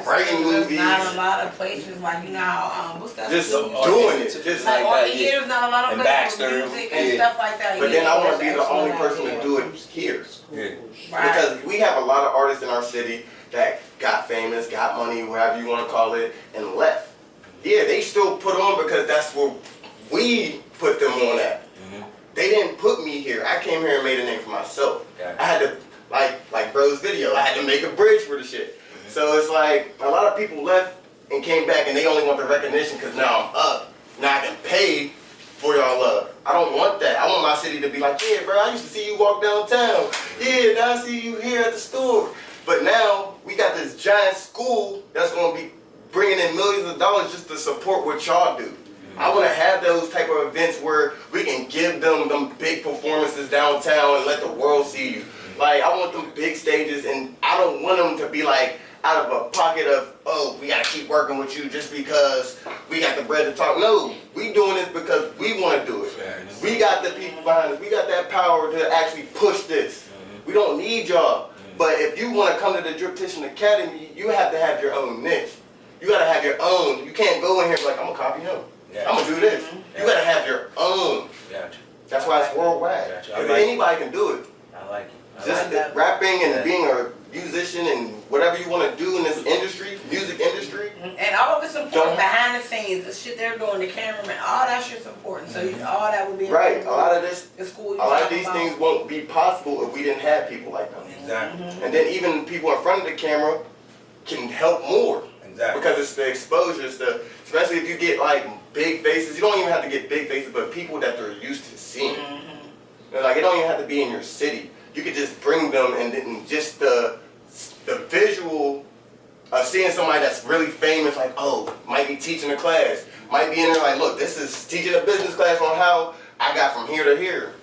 writing movies. Not a lot of places like, you know how, what's that? Just doing it. Just like all that, the years, not a lot of places with music and stuff like that. But then I want to be the only person to do it here. Yeah. Because we have a lot of artists in our city that got famous, got money, whatever you want to call it, and left. Yeah, they still put on because that's where we put them on at. They didn't put me here. I came here and made a name for myself. I had to, like Bro's video, I had to make a bridge for the shit. So it's like a lot of people left and came back and they only want the recognition because now I'm up. Now I can pay for y'all love. I don't want that. I want my city to be like, yeah, bro, I used to see you walk downtown. Yeah, now I see you here at the store. But now we got this giant school that's going to be bringing in millions of dollars just to support what y'all do. I want to have those type of events where we can give them big performances downtown and let the world see you. Like, I want them big stages, and I don't want them to be like out of a pocket of, oh, we got to keep working with you just because we got the bread to talk. No, we doing this because we want to do it. We got the people behind us. We got that power to actually push this. We don't need y'all. But if you want to come to the Driptician Academy, you have to have your own niche. You got to have your own. You can't go in here like, I'm going to copy him. I'm going to do this. You got to have your own. That's why it's worldwide. If anybody can do it. I like it. Just rapping and being a musician and whatever you want to do in this industry, music industry. And all of it's important. Behind the scenes, the shit they're doing, the cameraman, all that shit's important. So all that would be right. A lot of this, a lot of these things won't be possible if we didn't have people like them. Exactly. And then even people in front of the camera can help more. Exactly. Because it's the exposure, especially if you get like big faces. You don't even have to get big faces, but people that they're used to seeing. Like it don't even have to be in your city. You could just bring them, and then just the visual of seeing somebody that's really famous, like, oh, might be teaching a class, might be in there like, look, this is teaching a business class on how I got from here to here.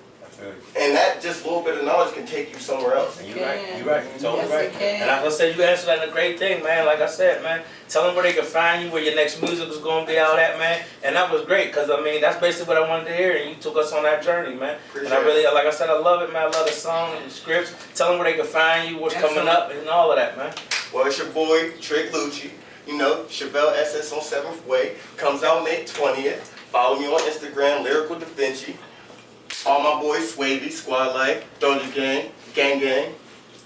And that just little bit of knowledge can take you somewhere else. You're right. You're totally right. And like I said, you answered that in a great thing, man. Like I said, man, tell them where they can find you, where your next music is going to be out at, man. And that was great, because, I mean, that's basically what I wanted to hear, and you took us on that journey, man. And I really, like I said, I love it, man. I love the song and the scripts. Tell them where they can find you, what's coming up, and all of that, man. Well, it's your boy, Trigg Lucci. You know, Chevelle SS on 7th Way. Comes out May 20th. Follow me on Instagram, Lyrical Da Vinci. All my boys, Swavy, Squad Life, Doja Gang, Gang Gang,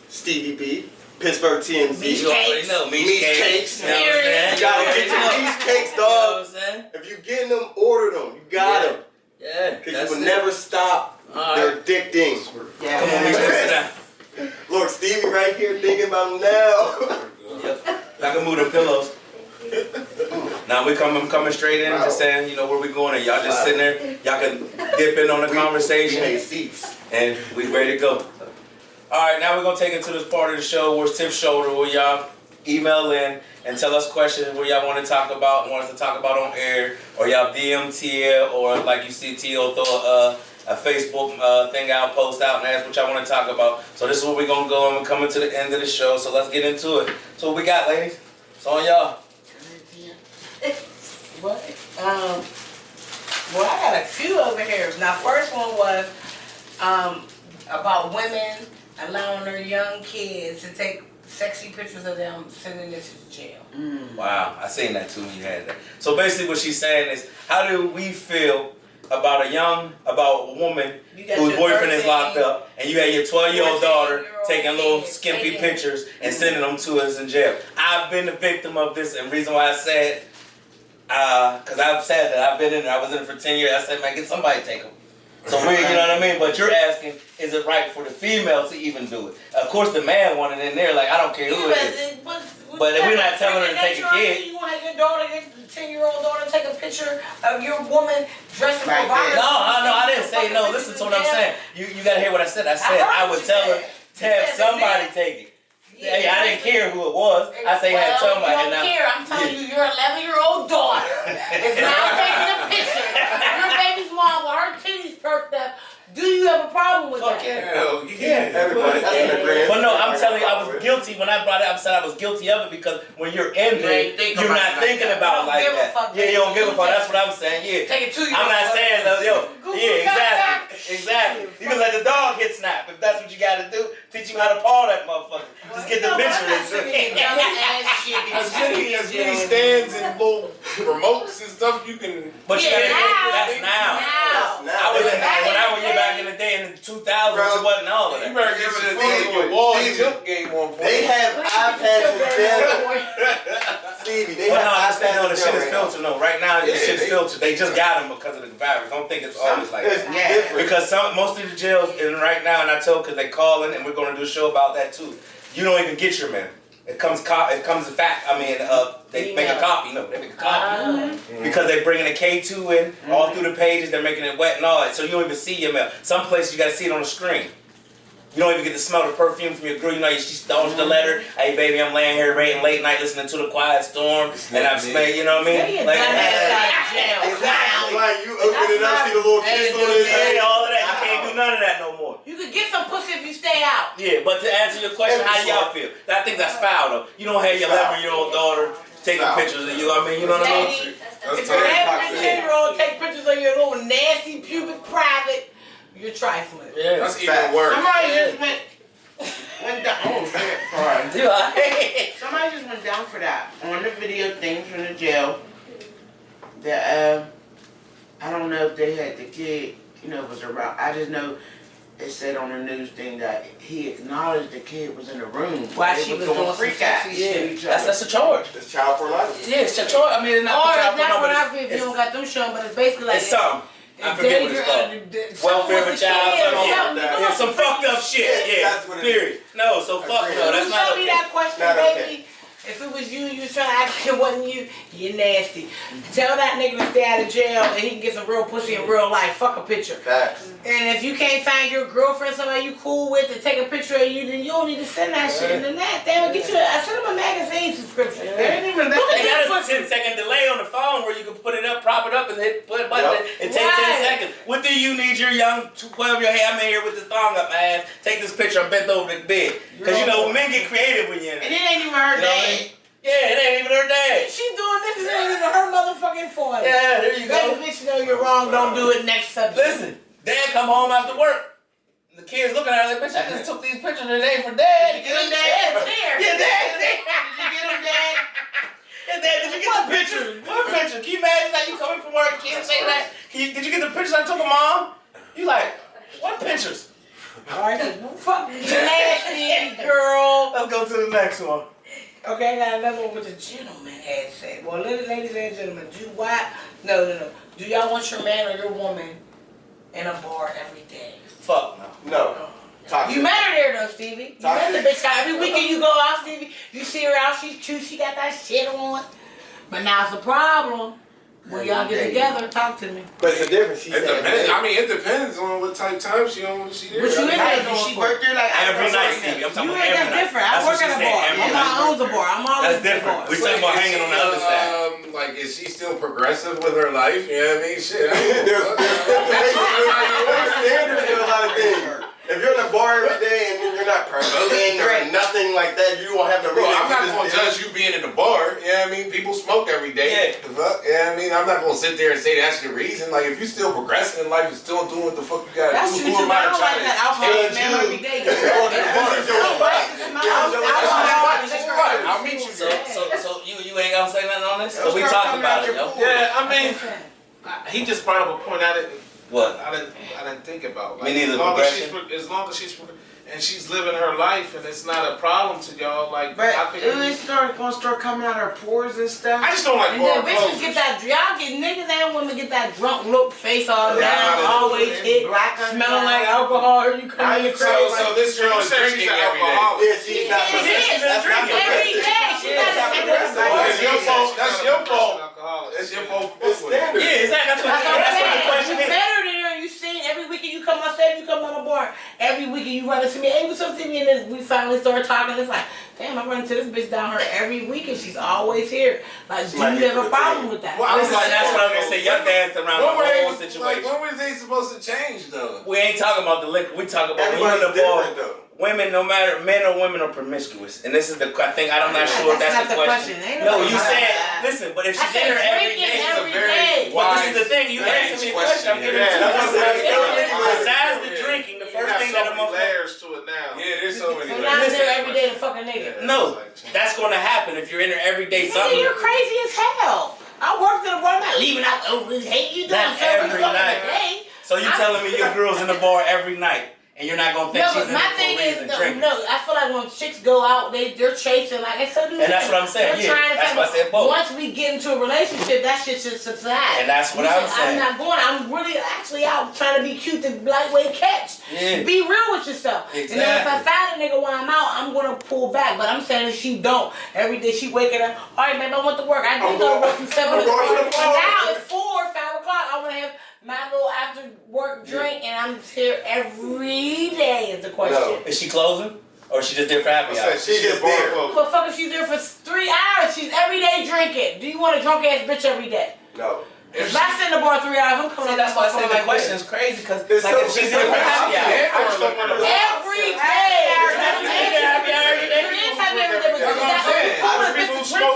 Stevie B, Pittsburgh TMZ. You already know, Mish Cakes. You gotta get your Mish Cakes, dog. If you getting them, order them. You got them. Yeah. Because you will never stop. They're addicting. Yeah. Come on, Mish, sit down. Look, Stevie right here thinking about them now. Yep. I can move the pillows. Now I'm coming straight in, just saying, you know, where we going, and y'all just sitting there. Y'all can dip in on the conversation, and we ready to go. All right, now we're gonna take it to this part of the show where it's Tiff's shoulder, where y'all email in and tell us questions where y'all want to talk about, want us to talk about on air, or y'all DM Tia, or like you see Tia throw a Facebook thing out, post out, and ask what y'all want to talk about. So this is where we're going to go, and we're coming to the end of the show, so let's get into it. So what we got, ladies? It's on y'all. What? Well, I got a few over here. Now, first one was about women allowing their young kids to take sexy pictures of them sending it to jail. Wow, I seen that too when you had that. So basically what she's saying is, how do we feel about a woman whose boyfriend is locked up, and you had your 12-year-old daughter taking little skimpy pictures and sending them to us in jail? I've been the victim of this, and reason why I said, because I've said that, I've been in there, I was in it for 10 years, I said, man, get somebody to take them. So we, you know what I mean? But you're asking, is it right for the female to even do it? Of course the man wanted in there, like, I don't care who it is. But if we're not telling her to take a kid. You want your daughter, your 10-year-old daughter, take a picture of your woman dressed in provocative. No, I didn't say no. Listen to what I'm saying. You gotta hear what I said. I said I would tell her to have somebody take it. Yeah, I didn't care who it was. I say have somebody. You don't care. I'm telling you, your 11-year-old daughter is now taking a picture of your baby's mom with her titties perked up. Do you have a problem with that? Hell yeah. Everybody. But no, I'm telling you, I was guilty when I brought it up. I said I was guilty of it because when you're in there, you're not thinking about it like that. Yeah, you don't give a fuck. That's what I'm saying. Yeah. Take it to you. I'm not saying though, yo. Yeah, exactly. You can let the dog hit snap if that's what you got to do. Teach you how to paw that motherfucker. Just get the picture. As many stands and little remotes and stuff you can. But you gotta get that's now. I was in when I was back in the day in the 2000s, it wasn't all of that. You better give it a wall tilt game on point. They have iPads in jail. Stevie, they have iPads the shit is filtered. No, right now the shit is filtered. They just got them because of the virus. Don't think it's always like that. Because most of the jails, and right now, and I told because they calling, and we're going to do a show about that too. You don't even get your mail. It comes a fact. I mean, they make a copy. No, they make a copy because they're bringing a K2 in all through the pages. They're making it wet and all that, so you don't even see your mail. Some places you got to see it on the screen. You don't even get to smell the perfume from your girl. You know, she stones the letter. Hey, baby, I'm laying here waiting late night listening to the Quiet Storm, and I'm smelling. You know what I mean? Like you open it up, see the little kiss on his head. All of that. You can't do none of that no more. You could get some pussy if you stay out. Yeah, but to answer your question, how do y'all feel? I think that's foul though. You don't have your 11-year-old daughter taking pictures of you. I mean, you know what I mean? If you're having a 10-year-old take pictures of your little nasty pubic private, you're trifling. Yeah, that's even worse. Somebody just went down. Oh shit! Alright. Somebody just went down for that on the video things from the jail. That I don't know if they had the kid. You know, was around. I just know it said on the news thing that he acknowledged the kid was in the room while she was doing freak out. Yeah, that's a charge. It's child pornography. Yeah, it's a charge. I mean, not child pornography if you don't got them shown, but it's basically like it's something. I forget what it's called. Welfare of a child. Yeah, some fucked up shit. Yeah, period. No, so fuck no. That's not okay. Show me that question, baby. If it was you was trying to act like it wasn't you, you're nasty. Tell that nigga to stay out of jail and he can get some real pussy in real life. Fuck a picture. Facts. And if you can't find your girlfriend, somebody you cool with, to take a picture of you, then you don't need to send that shit in the net. They will get you. I send them a magazine subscription. They ain't even that. They got a 10-second delay on the phone where you can put it up, prop it up, and hit put a button. It takes 10 seconds. What do you need your young 12-year-old? Hey, I'm in here with this thong up my ass. Take this picture. I'm bent over the bed. Because you know men get creative when you're in it. And it ain't even her dad. Yeah, it ain't even her dad. She's doing this, it ain't even her motherfucking fault. Yeah, there you go. Baby, bitch, you know you're wrong, don't do it. Next subject. Listen, dad come home after work. The kids looking at her like, bitch, I just took these pictures today for dad. Get him, dad. Yeah, dad. Did you get him, dad? Yeah, dad, did you get the pictures? What picture? Can you imagine that you coming from work, kids say that? Did you get the pictures I took of mom? You like, what pictures? Alright, fuck nasty girl. Let's go to the next one. Okay, I got another one with the gentleman had said. Well, ladies and gentlemen, No. Do y'all want your man or your woman in a bar every day? Fuck no. You met her there though, Stevie. You met the bitch every weekend you go out, Stevie. You see her out, she's cute, she got that shit on. But now it's a problem. When y'all get together, talk to me. But it's a difference. She It said. depends. I mean, it depends on what type of time she on when she there. What you in there doing? She worked there like Every night, Stevie. I'm talking You about ain't every that's night. different. I That's work what at a she said, bar. every My mom night. owns a bar. I'm always That's at the different. bar. We're talking about hanging on the other side. Like, is she still progressive with her life? You know what I mean? Shit. There's standards to a lot of things. If you're in a bar every day and you're not promoting or nothing like that, you won't have the reason. I'm not going to judge you being in the bar. You know what I mean? People smoke every day. Yeah. The fuck? You know what I mean? I'm not going to sit there and say that's the reason. Like, if you still progressing in life and still doing what the fuck you got to do, That's true too. I don't like that alcohol smell every day. I'll meet you there. So you ain't gonna say nothing on this? So we talked about it, yo. Yeah, I mean, he just brought up a point I didn't think about. Me neither. As long as she's and she's living her life and it's not a problem to y'all, like. But I think it's gonna start coming out her pores and stuff. I just don't like And bar then bitches closers. get that, y'all get niggas and women get that drunk look, face all down, always hit, smelling like alcohol, or you come in the crib. So this girl is drinking every day. Yeah, she's not. Every day. She's not That's your fault. That's your fault. That's your fault. Yeah, exactly. That's what the question You is. better than you seen every weekend you come on set, you come on the bar. Every weekend you run into me, hey, what's up to me? And then we finally start talking. It's like, damn, I run into this bitch down here every weekend. She's always here. Like, do you have a problem with that? Well, that's what I'm gonna say. Y'all danced around the whole situation. When were they supposed to change though? We ain't talking about the liquor. We talking about when you're in the bar. Women, no matter men or women, are promiscuous, and this is the thing. I'm not sure if that's the question. No, you said listen, but if she's in her every day, every day. Well, this is the thing. You answer me a question. I'm giving it to you. Besides the drinking, the first thing that I'm gonna layers to it now. Yeah, there's so many So layers. now I'm there every day to fuck a nigga. No, that's gonna happen if you're in her every day. Nigga, you're crazy as hell. I worked in a bar. I'm not leaving out. Oh, hate you doing Not every every night. day. So you telling me your girl's in the bar every night? And you're not gonna think she's in my there thing for a is, reason, no, I feel like when chicks go out, they're chasing, like, and so do and that's what I'm saying. We're Yeah, trying to that's why I said both. Once we get into a relationship, that shit should subside. And that's what I'm saying. I'm not going. I'm really actually out trying to be cute to lightweight catch. Yeah. Be real with yourself. Exactly. And then if I find a nigga while I'm out, I'm gonna pull back. But I'm saying if she don't, every day she waking up, all right, babe, I want to work. I did go to work from 7 to 3. Now it's 4, 5 o'clock. I want to have my little after work drink, and I'm here every day is the question. No. Is she closing? Or is she just there for happy hour? She just there. But fuck if she's there for 3 hours, she's every day drinking. Do you want a drunk ass bitch every day? No. If I sit in the bar 3 hours, I'm coming. See, that's why I say the question is crazy, because like if she's there for happy hour. Every day.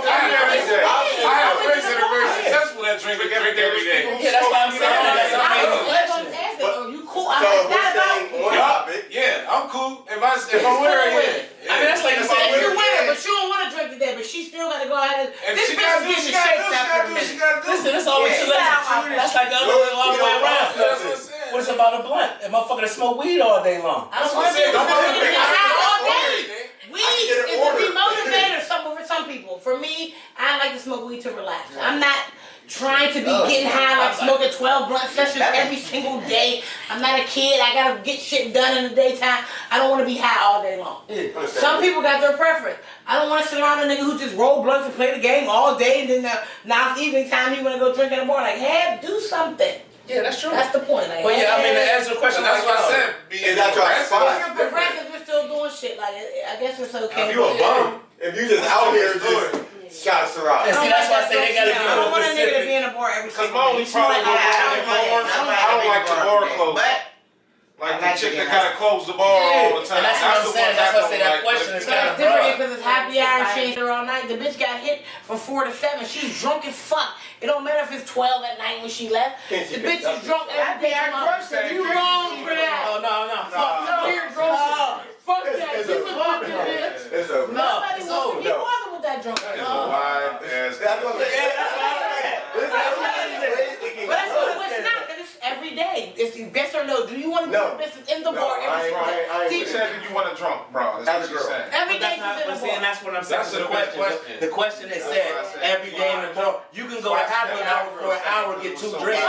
I have friends that are very successful that drink every day. Yeah, that's why I'm saying that. You cool? So this thing on topic. Yeah, I'm cool. If I'm with her, yeah. I mean, that's like you said. If you're with her, but you don't want to drink today, but she still got to go ahead and. This bitch is getting shakes after a minute. Listen, it's always too late. That's like the other way all the way around. What's about a blunt? A motherfucker that smoke weed all day long. I don't want to get high all day. Weed is a demotivator for some people. For me, I like to smoke weed to relax. I'm not trying to be getting high like smoking 12 blunt sessions every single day. I'm not a kid. I gotta get shit done in the daytime. I don't want to be high all day long. Some people got their preference. I don't want to sit around a nigga who just roll blunts and play the game all day, and then now it's evening time. He want to go drink in the bar. Like, hey, do something. Yeah, that's true. That's the point. Like, Well, yeah, I mean, to answer the question, That's what I said. Is that your spot? progressive, we're still doing shit. Like, I guess it's okay. If you a bum, if you just out here just shot a Ciroc. And see, that's why I say they gotta be I don't more want a nigga to specific. be in a bar every Because single my only day. problem with I don't like the bar closed. Like the chick that gotta close the bar all the time. And that's what I'm saying. That's why I say that question is kind It's of different broad. because it's happy hour and she ain't there all night. The bitch got hit from 4 to 7. She's drunk as fuck. It don't matter if it's 12 at night when she left. The bitch is drunk every day. You wrong for that. Oh, no. Fuck no. Here, bro. Fuck that. It's You over. was fucking bitch. It's over. Nobody it's wants to over. get bothered with that drunk. It's a wide ass. That's what I'm saying. But that's what it's not, because it's every day. It's yes or no. Do you want to do No. business in the bar every single day? I She said that you want to drunk, bro. That's what she said. Every But day that's she's in not, the and bar. that's what I'm saying. That's The a question. question. The question is That's said what I said. every day in the bar. You can go a half an hour for an hour, get 2 drinks.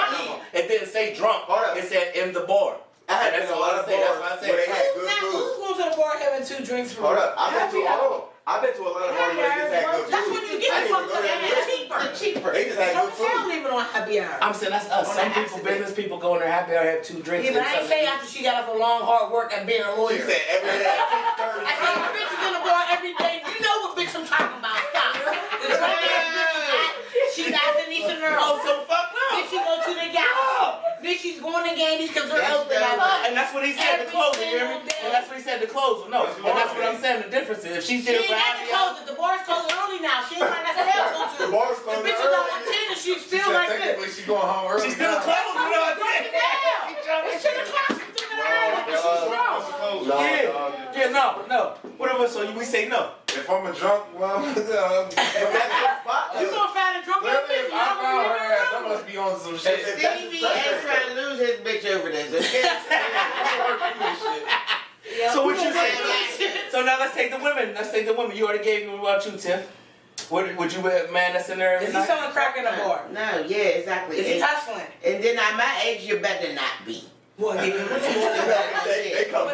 It didn't say drunk. It said in the bar. I had been That's to a all lot I of say. That's bars what I where they said. had good food. Who's going to the bar having 2 drinks for Hold up, I've been to a lot of bars where they just had good food. That's when you get the fuck up. It's cheaper. They just had So good tell food. leave it on happy hour. I'm saying that's us. Some people, business people go in their happy hour, have 2 drinks. Yeah, but I ain't say after she got off a long, hard work at being a lawyer. She said every day at 6:30. I said the bitches in the bar every day. You know what bitch I'm talking about. Stop. The drunk ass bitch, she's at Denise and her. Oh, so fuck no. Then she go to the galaxy. Then she's going to games because they're open. And that's what he said to close it, you hear me? And that's what he said to close it. No, and that's what I'm saying. The difference is if she's there She for ain't got to happy close hour. it. The bar's closing early now. She ain't trying to hell to. The bar's closing The bitch is on early. 10 and she's still like this. Technically, she going home early. She's still closing on Drunk as hell. It's 10 o'clock. She's still early. She's drunk. No. Whatever, so we say no. If I'm a drunk, well, You gonna find a drunk ass clearly bitch? if I found her ass, I must be on some shit. Stevie ain't trying to lose his bitch over this, okay? So what you say? So now let's take the women. You already gave me about you, Tiff. Would you have a man that's in there every Is he night? selling crack in the bar? No, yeah, exactly. Is he hustling? And then at my age, you better not be. Well, They come but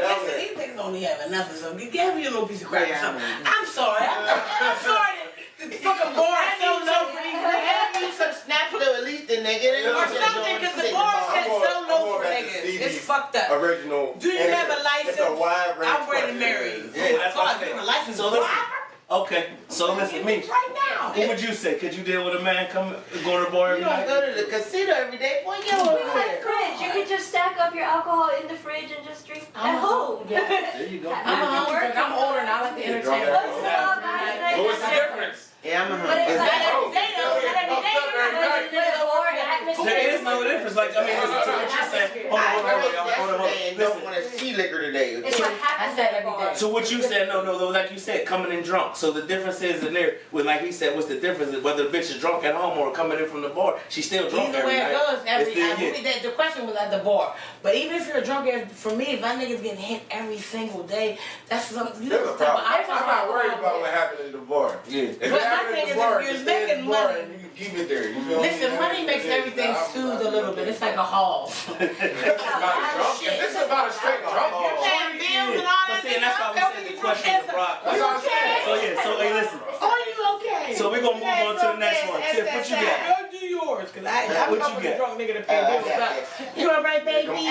down listen, there. these niggas only have nothing, so give me a little piece of crack or Yeah, something. I'm sorry. I'm sorry that the fucking bar is so low for these niggas. Have you some snap at least the nigga? Or something, because the bar set so low for niggas. It's fucked up. Original. Do you have a license? It's a wide range. I'm ready to marry you. Yeah, that's what I'm Fuck, saying. a license So listen. driver? Okay, so listen, me. Right now. What would you say? Could you deal with a man go to the bar every You don't night? go to the casino every day. Boy, get We over have there. fridge. You could just stack up your alcohol in the fridge and just drink I'm at home. There you go. I'm a home drink. I'm older and I like to entertain. What's the law, guys? What's the difference? Yeah, I'm a But it's hungry. not every day though. Not every day you're not going to the bar and atmosphere. There is no difference. Like, I mean, listen to what you're saying. I Hold drank on. yesterday and don't want to see liquor today. It's what happens said at the every bar. day. So what you said, no, like you said, coming in drunk. So the difference is in there, with like he said, what's the difference? Is whether the bitch is drunk at home or coming in from the bar, she's still drunk Either every way night. it goes, It's still, I believe that the question was at the bar. But even if you're a drunk, for me, if my nigga's getting hit every single day, that's something. There's a problem. I'm not worried about what happened at the bar. Yeah. If it But my happened thing at is, the bar, if you're just stay at the making bar money- and you can keep it there. You feel me? Listen, money makes everything soothe a little bit. It's like a hall. If this is about a straight drunk, You're paying bills and all But that. see, and that's why we said the question of Brock. That's what I'm saying. So yeah, so hey, listen. Are you okay? So we're gonna move on to the next one. Tiff, what you got? Go do yours, cause I'm What you coming got? a drunk nigga to pay bills. You alright, baby? Come on,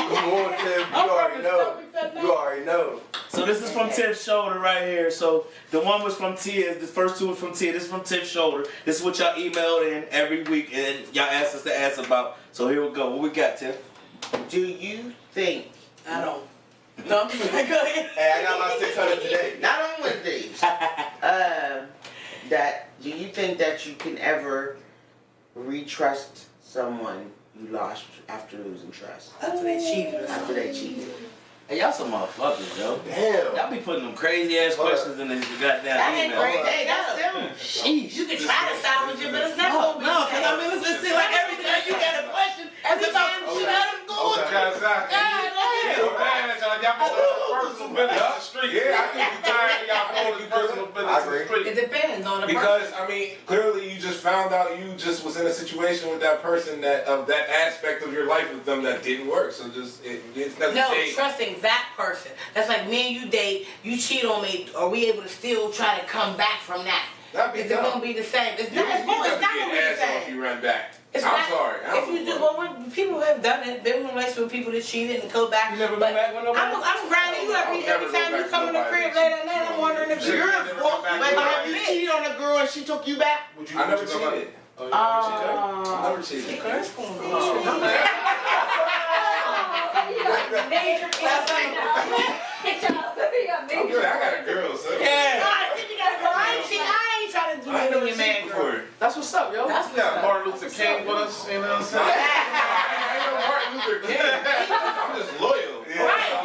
Tim. You already know. You already know. So this is from Tiff's shoulder right here. So the one was from Tia. The first two was from Tia. This is from Tiff's shoulder. This is what y'all emailed in every week and y'all asked us to ask about. So here we go. What we got, Tiff? Do you think? I don't. No, I'm just gonna go ahead. Hey, I got my 600 today. Not on Wednesdays. That do you think that you can ever retrust someone you lost after losing trust? After they cheated. After they cheated. Hey, y'all some motherfuckers, yo. Damn. Y'all be putting them crazy ass questions in this goddamn That ain't email. great. Hey, that's them. Sheesh. You can try to salvage it, but it's never No, gonna be no, the because same. I mean, let's see, like every time you got a question, it's about some shit out of going through. Exactly. So bad, y'all put personal business in the street. Yeah, I think it's time y'all put personal business in the street. It depends on the Because person. I mean, clearly you just found out you just was in a situation with that person that of that aspect of your life with them that didn't work. So just it's nothing No, to say. trusting that person. That's like me and you date, you cheat on me, are we able to still try to come back from that? That'd be Is it dumb. gonna be the same? It's You not, it's not have to be gonna an be the asshole if same. you run back. It's I'm not- sorry. If you do, well, people have done it. Been in relations with people that cheated and go back. You never but been back with nobody? I'm grinding you every I'll never time go you back come to in the nobody. crib late at night. I'm wondering if You're you're a fool. But have you cheated on a girl and she took you back? I never cheated. I never cheated. What's going on? I'm good. I got a girl, so. Yeah. I ain't trying to do I ain't it never with your man, cheated girl. before. That's what's up, yo. That's We got Martin Luther King with us, you know what I'm saying? I ain't no Martin Luther King. I'm just loyal. Right, if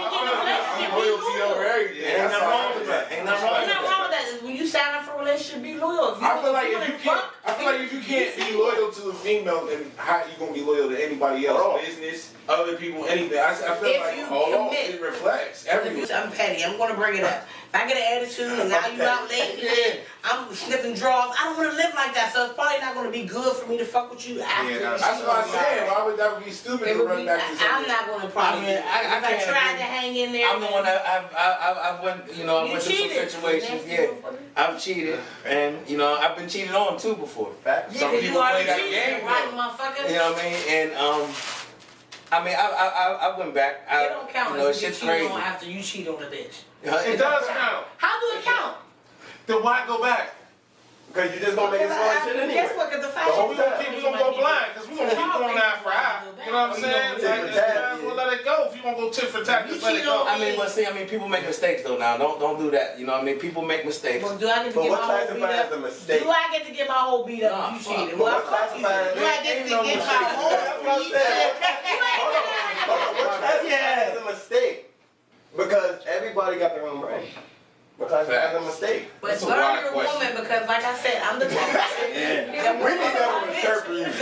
you get in a relationship, be Loyalty loyal. over everything. Ain't That's nothing all wrong I with got. that. Ain't nothing wrong Ain't with nothing wrong with that. When you sign up for a relationship, be loyal. If you I feel like wanna if you fuck, can't, I feel like if you can't be loyal to a female, then how you gonna be loyal to anybody else? Business, other people, anything. I feel If like you hold on, commit- it reflects everything. I'm petty. I'm gonna bring it up. If I get an attitude and now you out late and I'm sniffing drawers, I don't want to live like that. So it's probably not going to be good for me to fuck with you after. Yeah, that's what I'm saying. Why would that be stupid to run back to something? I'm not going to probably. I tried to hang in there. I'm the one that I went, I went through some situations. Yeah, I've cheated, and I've been cheated on too before. Some people play that game, right, motherfucker. You know what I mean? And I went back. It don't count if you shit's cheat crazy. on after you cheat on a bitch. It does count. How do it count? Then why go back? Because you just gonna make it slow shit anyway. Guess what? Because the fact we gonna go blind, because we gonna keep going after eye. You know what I'm saying? Like, we'll let it go. If you wanna go tit for tat, just let it go. People make mistakes though. Now, don't do that. You know what I mean? People make mistakes. Well, do I get to get my whole beat up? Do I get to get my whole beat up if you cheated? Well, fuck you. Do I get to get my whole beat up? What classifies as a mistake? Because everybody got their own brain. Because it's a mistake. But learn your woman, because like I said, I'm the type of shit. We need to have a shirt for you. If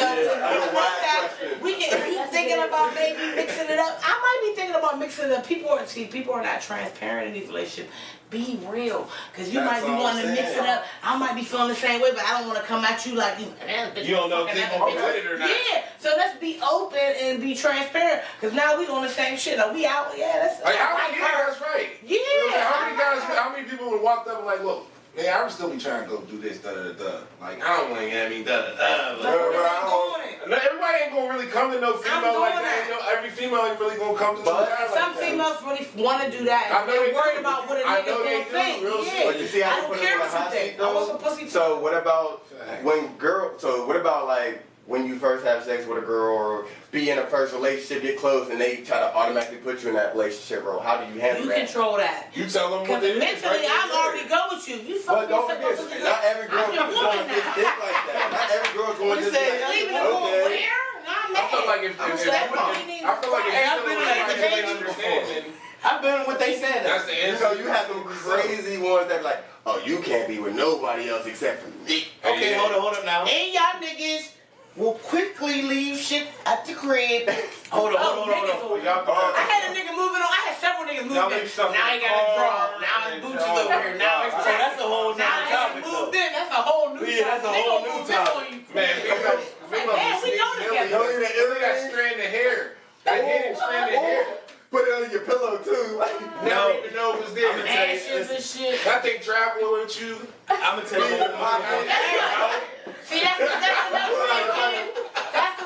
you're thinking about maybe mixing it up, I might be thinking about mixing it up. People are not transparent in these relationships. Be real, because you might be wanting to mix it up. I might be feeling the same way, but I don't want to come at you like you don't know if they're gonna be with it or not. Yeah, so let's be open and be transparent, because now we on the same shit. Are we out? Yeah, that's right. Yeah. How many people would walk up and like, look, man, I would still be trying to go do this, Like, I don't want to get me, everybody ain't gonna really come to no female like that. Every female ain't really gonna come to no guy like that. Some females really want to do that. And they're worried about what a nigga's gonna think. Yeah. But you see how I don't care what you think. I want some pussy. So what about like when you first have sex with a girl or be in a first relationship, get close, and they try to automatically put you in that relationship role? How do you handle that? You control that. You tell them what Because it is. mentally, I'm already go with you. You fuck me. Not every girl is going to get dick like that. Not every girl is going to just leaving the boy where? I feel like if I've been with they said that's the answer. You have them crazy ones that be like, oh, you can't be with nobody else except for me. Okay, hold up now. And y'all niggas will quickly leave shit at the crib. Hold on. I had a nigga moving on. I had several niggas moving. Now he got a draw. Now his boots is over here. Now it's that's a whole nother topic. Moved in. That's a whole new topic. Yeah, that's a whole new topic. Man, we know together. Look at that strand of hair. That hidden strand of hair. Put it under your pillow too. Never even know it was there. Ashes and shit. I think traveling with you. I'm gonna tell you See, that's the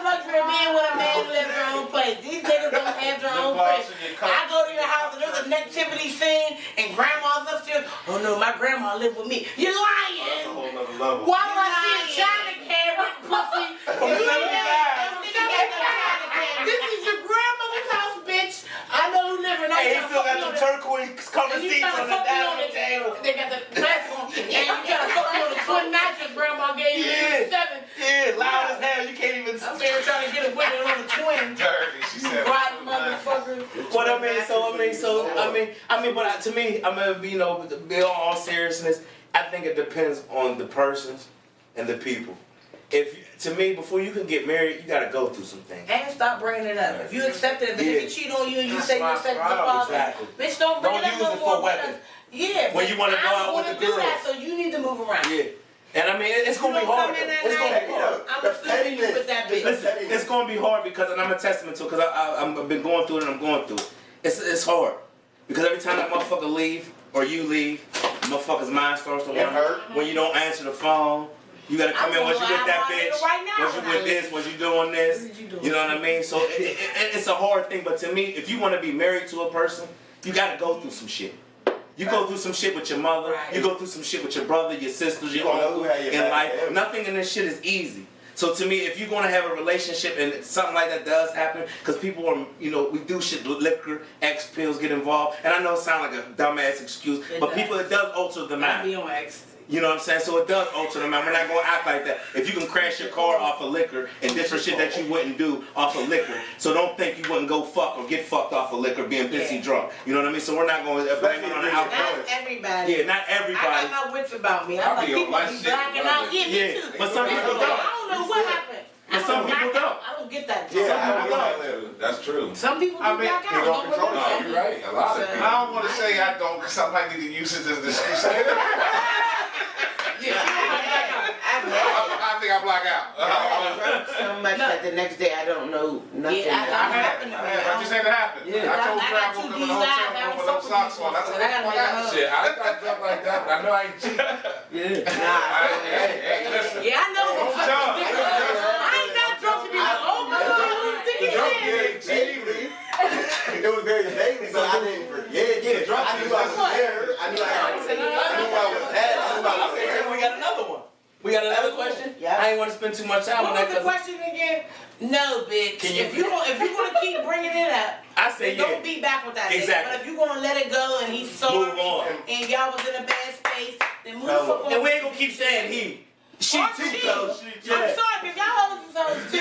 luxury of being with a man who has their own place. These niggas don't have their own place. I go to your house and there's a nativity scene and grandma's upstairs. Oh no, my grandma lived with me. You're lying. That's a whole nother level. Why do I see a China can with pussy? This is your grandmother's house, bitch. I know you live in that. Hey, he still got the turquoise covered seats on the dining table. They got the plastic on. And you trying to fuck me on the twin mattress grandma gave you 7. Yeah, loud as hell. You can't even. I'm there trying to get a women on the twin. Dirty, she said. Rotten motherfucker. What I mean, but to me, be all seriousness, I think it depends on the persons and the people. To me, before you can get married, you gotta go through some things. And stop bringing it up. If you accept it, if a nigga cheat on you and you say you accept the problem, bitch, don't bring it up no more. Yeah, when you want to go out with the girl. That, so you need to move around. Yeah. And I mean, it's gonna be hard. It's gonna be hard. I'm assuming you with that bitch. Listen, it's gonna be hard because, and I'm a testament to it, because I've been going through it and I'm going through it. It's hard. Because every time that motherfucker leave, or you leave, motherfucker's mind starts to wander. When you don't answer the phone, you gotta come in, was you with that bitch? Was you with this? Was you doing this? You know what I mean? So it's a hard thing, but to me, if you wanna be married to a person, you gotta go through some shit. You go through some shit with your mother, you go through some shit with your brother, your sisters, your uncle in life. Nothing in this shit is easy. So to me, if you're gonna have a relationship and something like that does happen, because people are, we do shit, liquor, X pills get involved, and I know it sounds like a dumbass excuse, but people, it does alter the mind. You know what I'm saying? So it does alter the mind. We're not gonna act like that. If you can crash your car off of liquor and different shit that you wouldn't do off of liquor, so don't think you wouldn't go fuck or get fucked off of liquor being pissy drunk. You know what I mean? So we're not gonna blame it on the alcohol. Not everybody. Yeah, not everybody. I got my wits about me. I'm like, people be blacking out. Yeah, me too. But some people don't. I don't know what happened. I But some people don't. I don't get that. Yeah, Some I people don't don't. know. That's true. Some people do I mean, black they out. don't control remember. it. You're right. A lot of people. I don't want to say I don't, because somebody need to use it as an excuse. I think I black out. So much that the next day I don't know nothing. I just had to happen. Yeah. I told Crab I woke up in the hotel room with no socks on. I said, Shit, I got something like that, but I know I ain't cheating. hey, listen. Yeah, I know. I ain't that drunk to be like, oh my God, who's thinking Vaguely. It was very vaguely, but I didn't forget. Yeah, I knew I was there. I knew I was there. We got another one. We got another question? Yeah. I ain't want to spend too much time on that. What was the question again? No, bitch. If you're gonna keep bringing it up, I say don't be back with that. Exactly. Nigga. But if you're gonna let it go and he's sorry Move on. and y'all was in a bad space, then move on. And we ain't gonna keep saying he. She too, so I'm sorry, because y'all hoes is hoes too.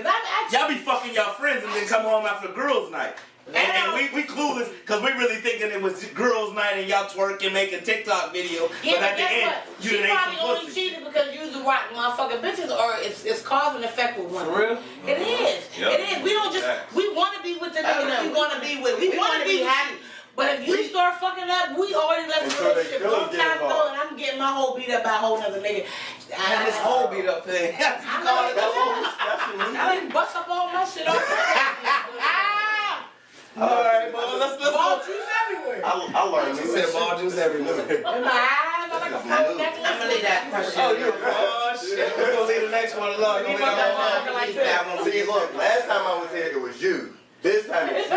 Yeah. Y'all be fucking y'all friends and then come home after girls' night. And we clueless because we really thinking it was girls' night and y'all twerking, making TikTok video. Yeah, but at the end, she you done ate probably some only pussy. cheated because you the right motherfucking bitches, or it's cause and effect with one. For real? It is. Yep. It is. We don't just we want to be with the nigga that we want to be with. We want to be happy. But if you start fucking up, we already left the relationship a long time ago, and I'm getting my whole beat up by a whole nother nigga. And this whole beat up thing. I didn't bust up all my shit off. Alright, well, let's ball go. juice everywhere. I learned. She said ball juice everywhere. In my eyes, I'm like a phone necklace. I'm gonna leave that question. Oh, you oh shit. We're gonna leave the next one alone. You want that motherfucker like this. See, look, last time I was here, it was you. This time it's you.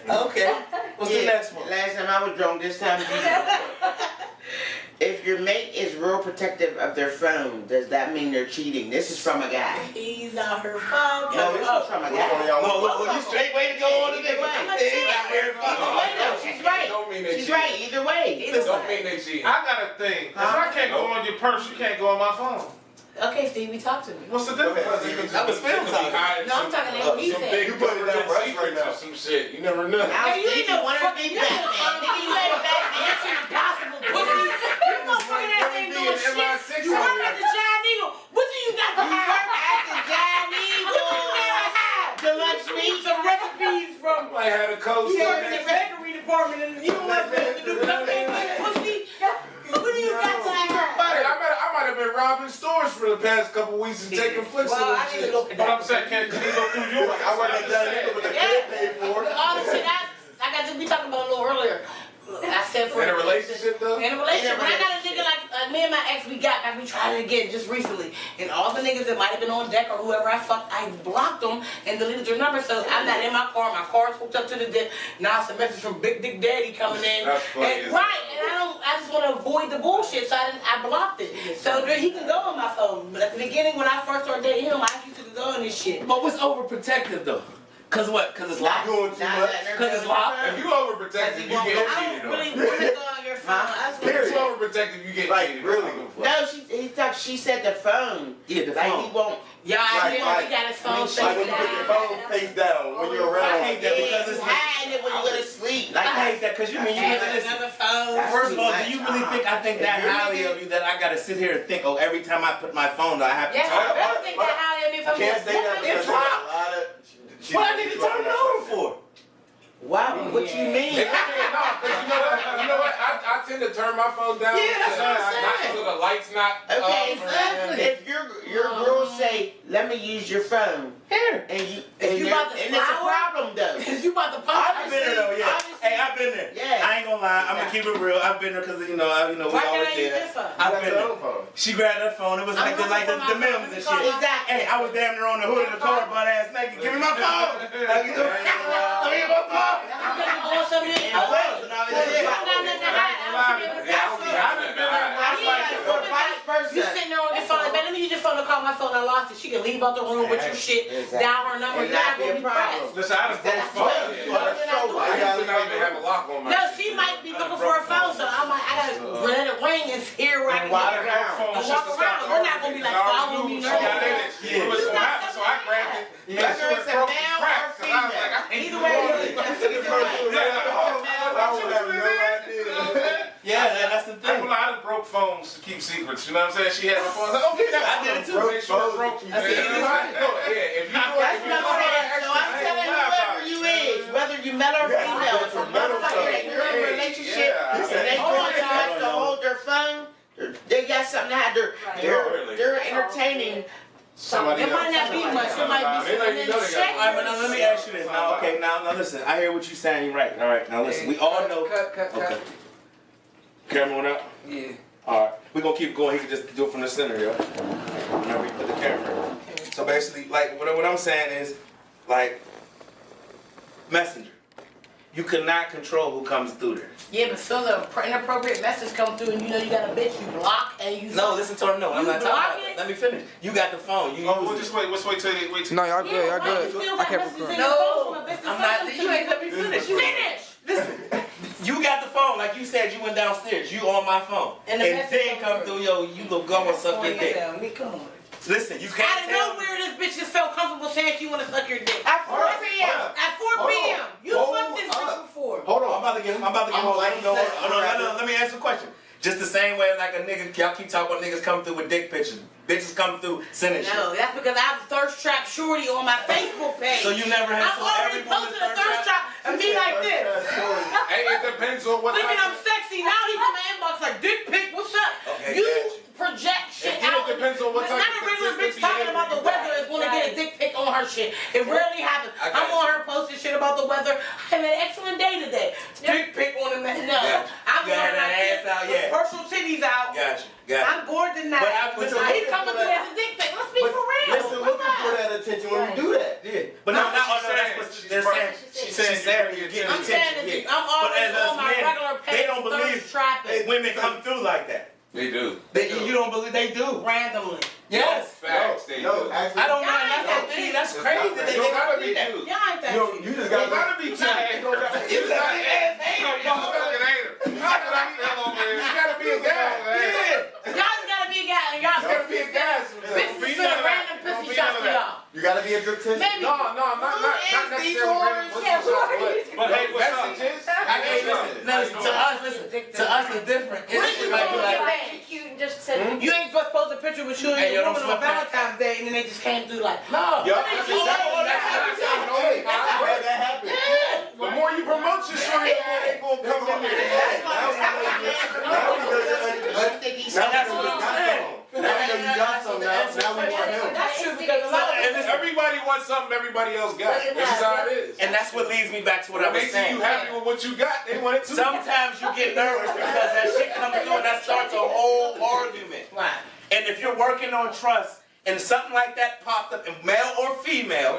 Okay. What's the next one? Last time I was drunk, this time you. If your mate is real protective of their phone, does that mean they're cheating? This is from a guy. He's out here fucking. No, this is from a guy. No, you straight way to go on today. He's out here fucking. She's right. Don't mean they She's cheating. right. Either way. Don't mean they cheating. I got a thing. If I can't go on your purse, you can't go on my phone. Okay, Stevie, talk to me. What's the difference? That was film talk. No, I'm talking about what he said. You put it down right now. Some shit. You never know. Hey, you ain't no fucking Batman. Nigga, you ain't Batman. It's impossible. Pussy. You motherfucking ass ain't doing shit. You work at the Giant Eagle. What do you got to have? You work at the Giant Eagle. What do you never have? The lunch meat. Some recipes from. I had a coach. You work in the bakery department and you don't want to do nothing. Pussy. What do you got to have? I might have been robbing stores for the past couple weeks and taking flicks Well, of I this need shit. to look at But that. I'm saying, can you go through your I work at Giant Eagle with the kid paid for. All the shit I got to be talking about a little earlier. I said for In a relationship though? In a relationship. When I got a nigga like me and my ex, we tried it again just recently. And all the niggas that might have been on deck or whoever I fucked, I blocked them and deleted their number. So I'm not in my car. My car's hooked up to the deck. Now it's a message from Big Dick Daddy coming in. That's funny. And, right. And I just want to avoid the bullshit. So I blocked it. So he can go on my phone. But at the beginning, when I first started dating him, I used to go on this shit. But what's overprotective though? Cause what? Cause it's locked. Doing too much. Cause it's locked. If you overprotective, you get I cheated don't on. really want to go on your phone. I just If want you overprotective, you get Like, cheated really? on. No, she said the phone. Yeah, the Like phone. he won't. Y'all, Right, he right. got his phone Like when you put your phone face down when you're around. I hate that because it's hiding it when you go to sleep. Like I hate that because you mean you have listen. another phone. First of all, do you really think I think that highly of you that I gotta sit here and think, oh, every time I put my phone down, I have to Yes, turn I it don't think that highly of me if I I'm can't say that because It's there's locked. a lot of. What I need to turn it over for? wow, what you mean? You know what? I tend to turn my phone down. Yeah, that's what I'm saying. Not until the light's not. Okay, exactly. if your girl say, "Let me use your phone," Here. and you you about to and it's a flower? problem though. You about to punch I've been there though, yeah. Obviously. Hey, I've been there. Yeah. I ain't gonna lie. I'm gonna keep it real. I've been there because we Why always can't I say use that. this phone? I've been there. phone. She grabbed her phone. It was like I'm the looking for my memes and phone. shit. Exactly. Hey, I was damn near on the hood of the car, butt ass naked. Give me my phone. Let me get my phone. I'm gonna go on some of this. I was, and I was there. You sitting there on your phone, like, man, let me use your phone to call my phone. I lost it. She can leave out the room with your shit, dial her number. You're not gonna be pressed. Listen, I just broke phone. I used to not even have a lock on my No, shit. she might be looking for a phone, so I'm like, I gotta let it ring and hear where I can hear her. And walk around. We're not gonna be like following me. She got in it. It was so happened, so I grabbed it. Make sure it's broken crack. Cause I was like, I Either way, I would have no idea. Yeah, that's the I thing. just broke phone phones to keep secrets. You know what I'm saying? She had my phone. Okay, I did it too. Make sure it broke you. Yeah, if you do it, so I'm telling whoever you is, whether you male or female, if a motherfucker in your relationship and they going to hold their phone, they got something to have. They're entertaining. Somebody it might not be much. It might be something in the check. All right, but now let me ask you this. Now, okay, now listen. I hear what you're saying. You're right. All right, now listen. We all know. Cut. Camera went up? Yeah. All right. We're going to keep going. He can just do it from the center, yo. Whenever you put the camera. So basically, like, what I'm saying is, like, Messenger. You cannot control who comes through there. Yeah, but still the inappropriate message come through and you know you got a bitch, you block and you... No, listen to her. No, I'm not talking about it? Let me finish. You got the phone. You well, just wait. Let's wait till they wait till. No, y'all good. Y'all good. I can't record. No, I'm not. You ain't let me finish. Finish! Listen. You got the phone, like you said, you went downstairs. You on my phone. And then come through, yo, you go and suck your dick. Come on. Listen, you can't I don't know where this bitch just felt comfortable saying she want to suck your dick. At 4 p.m. At 4 p.m. You fucked this bitch before. Hold on, I'm about to get let me ask you a question. Just the same way like a nigga, y'all keep talking about niggas come through with dick pictures. Bitches come through sending shit. No, that's because I have a thirst trap shorty on my Facebook page. So you never had I've already posted a thirst trap and be like this. Hey, it depends on what. Thinking I'm sexy. Now he's in my inbox like, dick pic, what's up? Okay, you project shit out. It depends on what type Not a regular bitch talking about the weather is going to get a dick pic on her shit. It rarely happens. I'm on her posting shit about the weather. I had an excellent day today. Dick pic on the man. No. I'm on her like this. Personal titties out. Gotcha. I'm bored tonight. He coming through as a dick pic. Let's be for real. Listen, looking for that attention when you do that. Yeah. But no, that's what they're saying. She's saying you're getting I'm attention. saying I'm already on my regular page. They don't believe women come through like that. They do. You don't believe they do? Randomly. Yes. Facts. They do. Actually, I don't know. That's the thing. That's crazy. They gotta be that. you. Y'all ain't that. You just gotta be tired. You gotta be a guy. Y'all just gotta be a guy and y'all gotta be a guy. Bitches send a random pussy shots to y'all. You gotta be a drip test. Maybe. No, not necessarily random pussy shots. But hey, messages. To us it's different. It might be like cute and just said, You ain't supposed to post a picture with you and your woman on Valentine's Day and then they just came through like, no. That happens. The more you promote your shorty, the more they gonna come in there. That's what I'm saying. Now we know you got some now. Now we want him. That's true because a lot of Everybody wants something everybody else got. This is how it is. And that's what leads me back to what I When was they see saying. you happy with what you got, they want it too. Sometimes you get nervous because that shit comes through and that starts a whole argument. Right. And if you're working on trust and something like that popped up, male or female,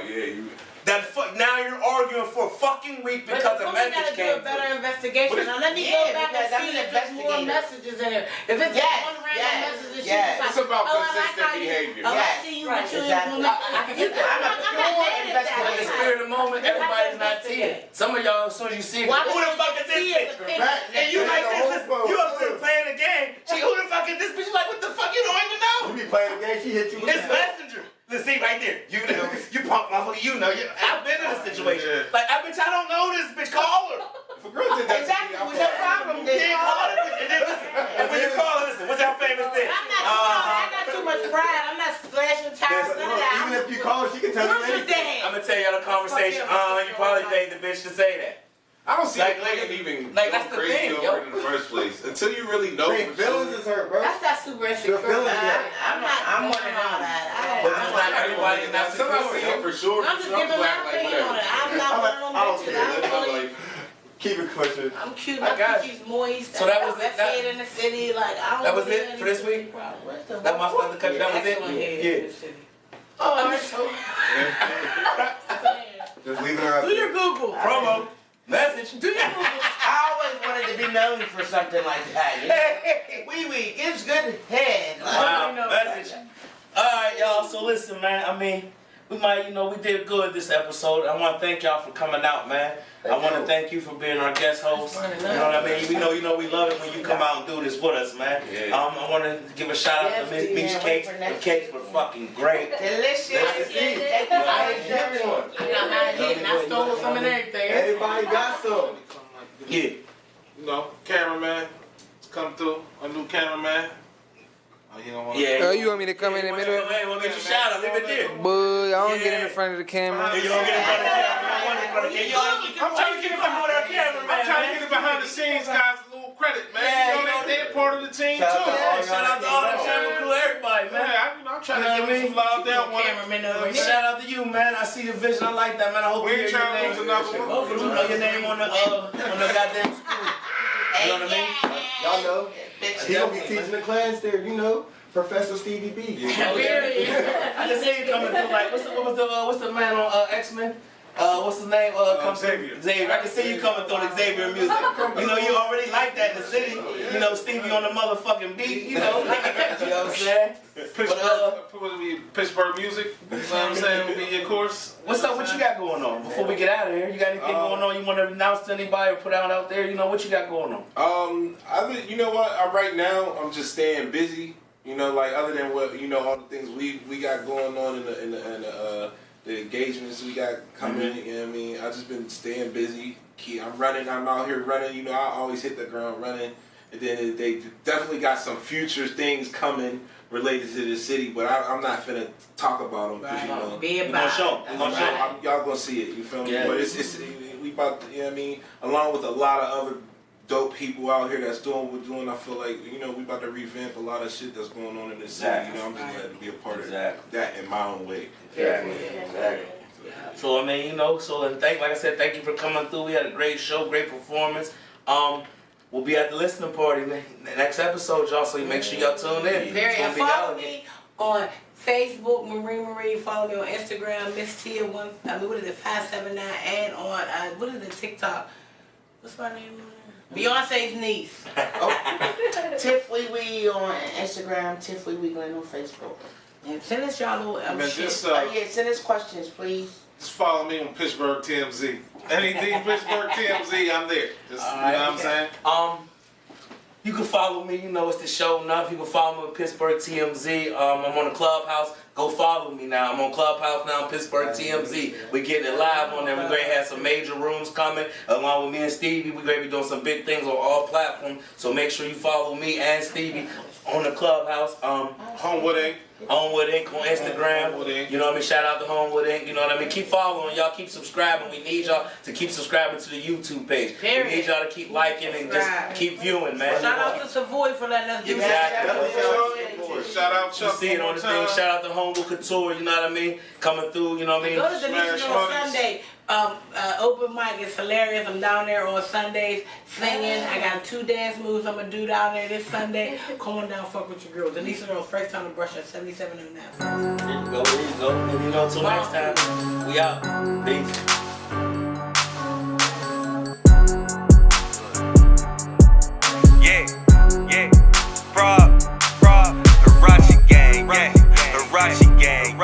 now you're arguing for a fucking week because a message came through. But gotta do a better investigation. Now let me go back and see if there's more messages in there. If it's one random message, it's about consistent behavior. I see you, but you ain't I can get that. I'm a pure In the spirit of the moment, everybody's not seeing it. Some of y'all, as soon as you see it, who the fuck is this bitch? And you like this, you up there playing the game. Who the fuck is this bitch? You like, what the fuck? You don't even know. You be playing the game, she hit you with It's Messenger. Let's see right there. You punk motherfucker. I've been in a situation. Like, I don't know this bitch. Call her. If a girl did that, exactly. What's your problem? Yeah, call her. And then listen. And when you call her, listen. What's our famous thing? I got too much pride. I'm not slashing tires. Even if you call her, she can tell you anything. I'm gonna tell y'all the conversation. You probably paid the bitch to say that. I don't see women even that's the crazy thing, over it in the first place until you really know. Feelings is hurt, bro. That's that super insecure. I'm one and all that. But it's not everybody in that situation. For sure. I'm just giving my opinion on it. I'm not one of them bitches. I'm really. Keep it pushing. I'm cute. My coochie's moist. So that was it. I see it in the city. Like I don't. That was it for this week. That my stuff to cut you. That was it. Yeah. Oh, I'm so. Just leave it out. Do your Google. Promo. Message. Do your Google. I always wanted to be known for something like that. You know? Wee gives good head. Wow. Message. All right, y'all. So listen, man. I mean, we might, we did good this episode. I want to thank y'all for coming out, man. I want to thank you for being our guest host. You know what I mean? We know we love it when you come out and do this with us, man. Yeah. I want to give a shout out to MISH Cakes. The cakes were fucking great. Delicious. I stole some and everything. Everybody got some. Yeah. Cameraman, come through. A new cameraman. Oh, you don't want Yeah. You want me to come in the middle? Hey, we'll get your shout out. Leave it there. Boy, I don't get in the front of the camera. You don't get in front of the camera. I'm trying to get it behind our camera, man. I'm trying to get it behind the scenes, guys. A little credit, man. You know, they're part of the team, too. Shout out to all the camera crew, everybody, man. I'm trying to give me some love down one. Shout out to you, man. I see the vision. I like that, man. I hope you hear your name. Hopefully you know your name on the goddamn school. You know what I mean? Y'all know. He gonna be teaching the class there, you know. Professor Stevie B. I just see you coming through like, what's the man on X-Men? What's his name? Xavier. I can see you coming through the Xavier music. You know, you already like that in the city. You know, Stevie on the motherfucking beat, you know. You know what I'm saying? Pittsburgh music, you know what I'm saying, will be your course. What's up? What you got going on? Before we get out of here, you got anything going on you want to announce to anybody or put out there? You know, what you got going on? You know what? Right now, I'm just staying busy. You know, like other than what, you know, all the things we got going on in the engagements we got coming, you know what I mean? I just been staying busy. I'm out here running, you know, I always hit the ground running. And then they definitely got some future things coming related to the city, but I'm not finna talk about them. Right. You know, Be about it. Y'all gonna see it, you feel me? Yeah. But we about to, you know what I mean? Along with a lot of other dope people out here that's doing what we're doing, I feel like, you know, we about to revamp a lot of shit that's going on in this city. You know, I'm just glad to be a part of that in my own way. Exactly. So I mean, you know, like I said, thank you for coming through. We had a great show, great performance. We'll be at the listening party next episode, y'all. So you make sure y'all tune in. And follow me on Facebook, Marie. Follow me on Instagram, Miss Tia 579, and on what is it, TikTok? What's my name on there? Beyonce's niece. Tiff Wee Wee on Instagram, Tiff Wee Wee Glenn on Facebook. And send us y'all little shit. Send us questions, please. Just follow me on Pittsburgh TMZ. Anything Pittsburgh TMZ, I'm there. Just, you know what I'm saying? You can follow me, you know it's the show enough. You can follow me on Pittsburgh TMZ. I'm on the Clubhouse. Go follow me now. I'm on Clubhouse now, Pittsburgh TMZ. We're getting it live on there. We're going to have some major rooms coming. Along with me and Stevie, we're going to be doing some big things on all platforms. So make sure you follow me and Stevie on the Clubhouse. Homewood Inc. Homewood Inc. on Instagram. You know what I mean? Shout out to Homewood Inc. You know what I mean? Keep following. Y'all keep subscribing. We need y'all to keep subscribing to the YouTube page. We need y'all to keep liking and just keep viewing, man. Shout out to SAVOY for letting us do that. Shout out Chuck. You see it on the thing. Shout out to Homewood Couture, you know what I mean? Coming through, you know what I mean? Go to the Lucci on Sunday. Open mic is hilarious. I'm down there on Sundays singing. I got 2 dance moves I'm gonna do down there this Sunday. Come on down, fuck with your girl. Denise on first time to brush at 7709. There you go. And you know, until next time, we out. Peace. The Rashi gang, the Rashi gang,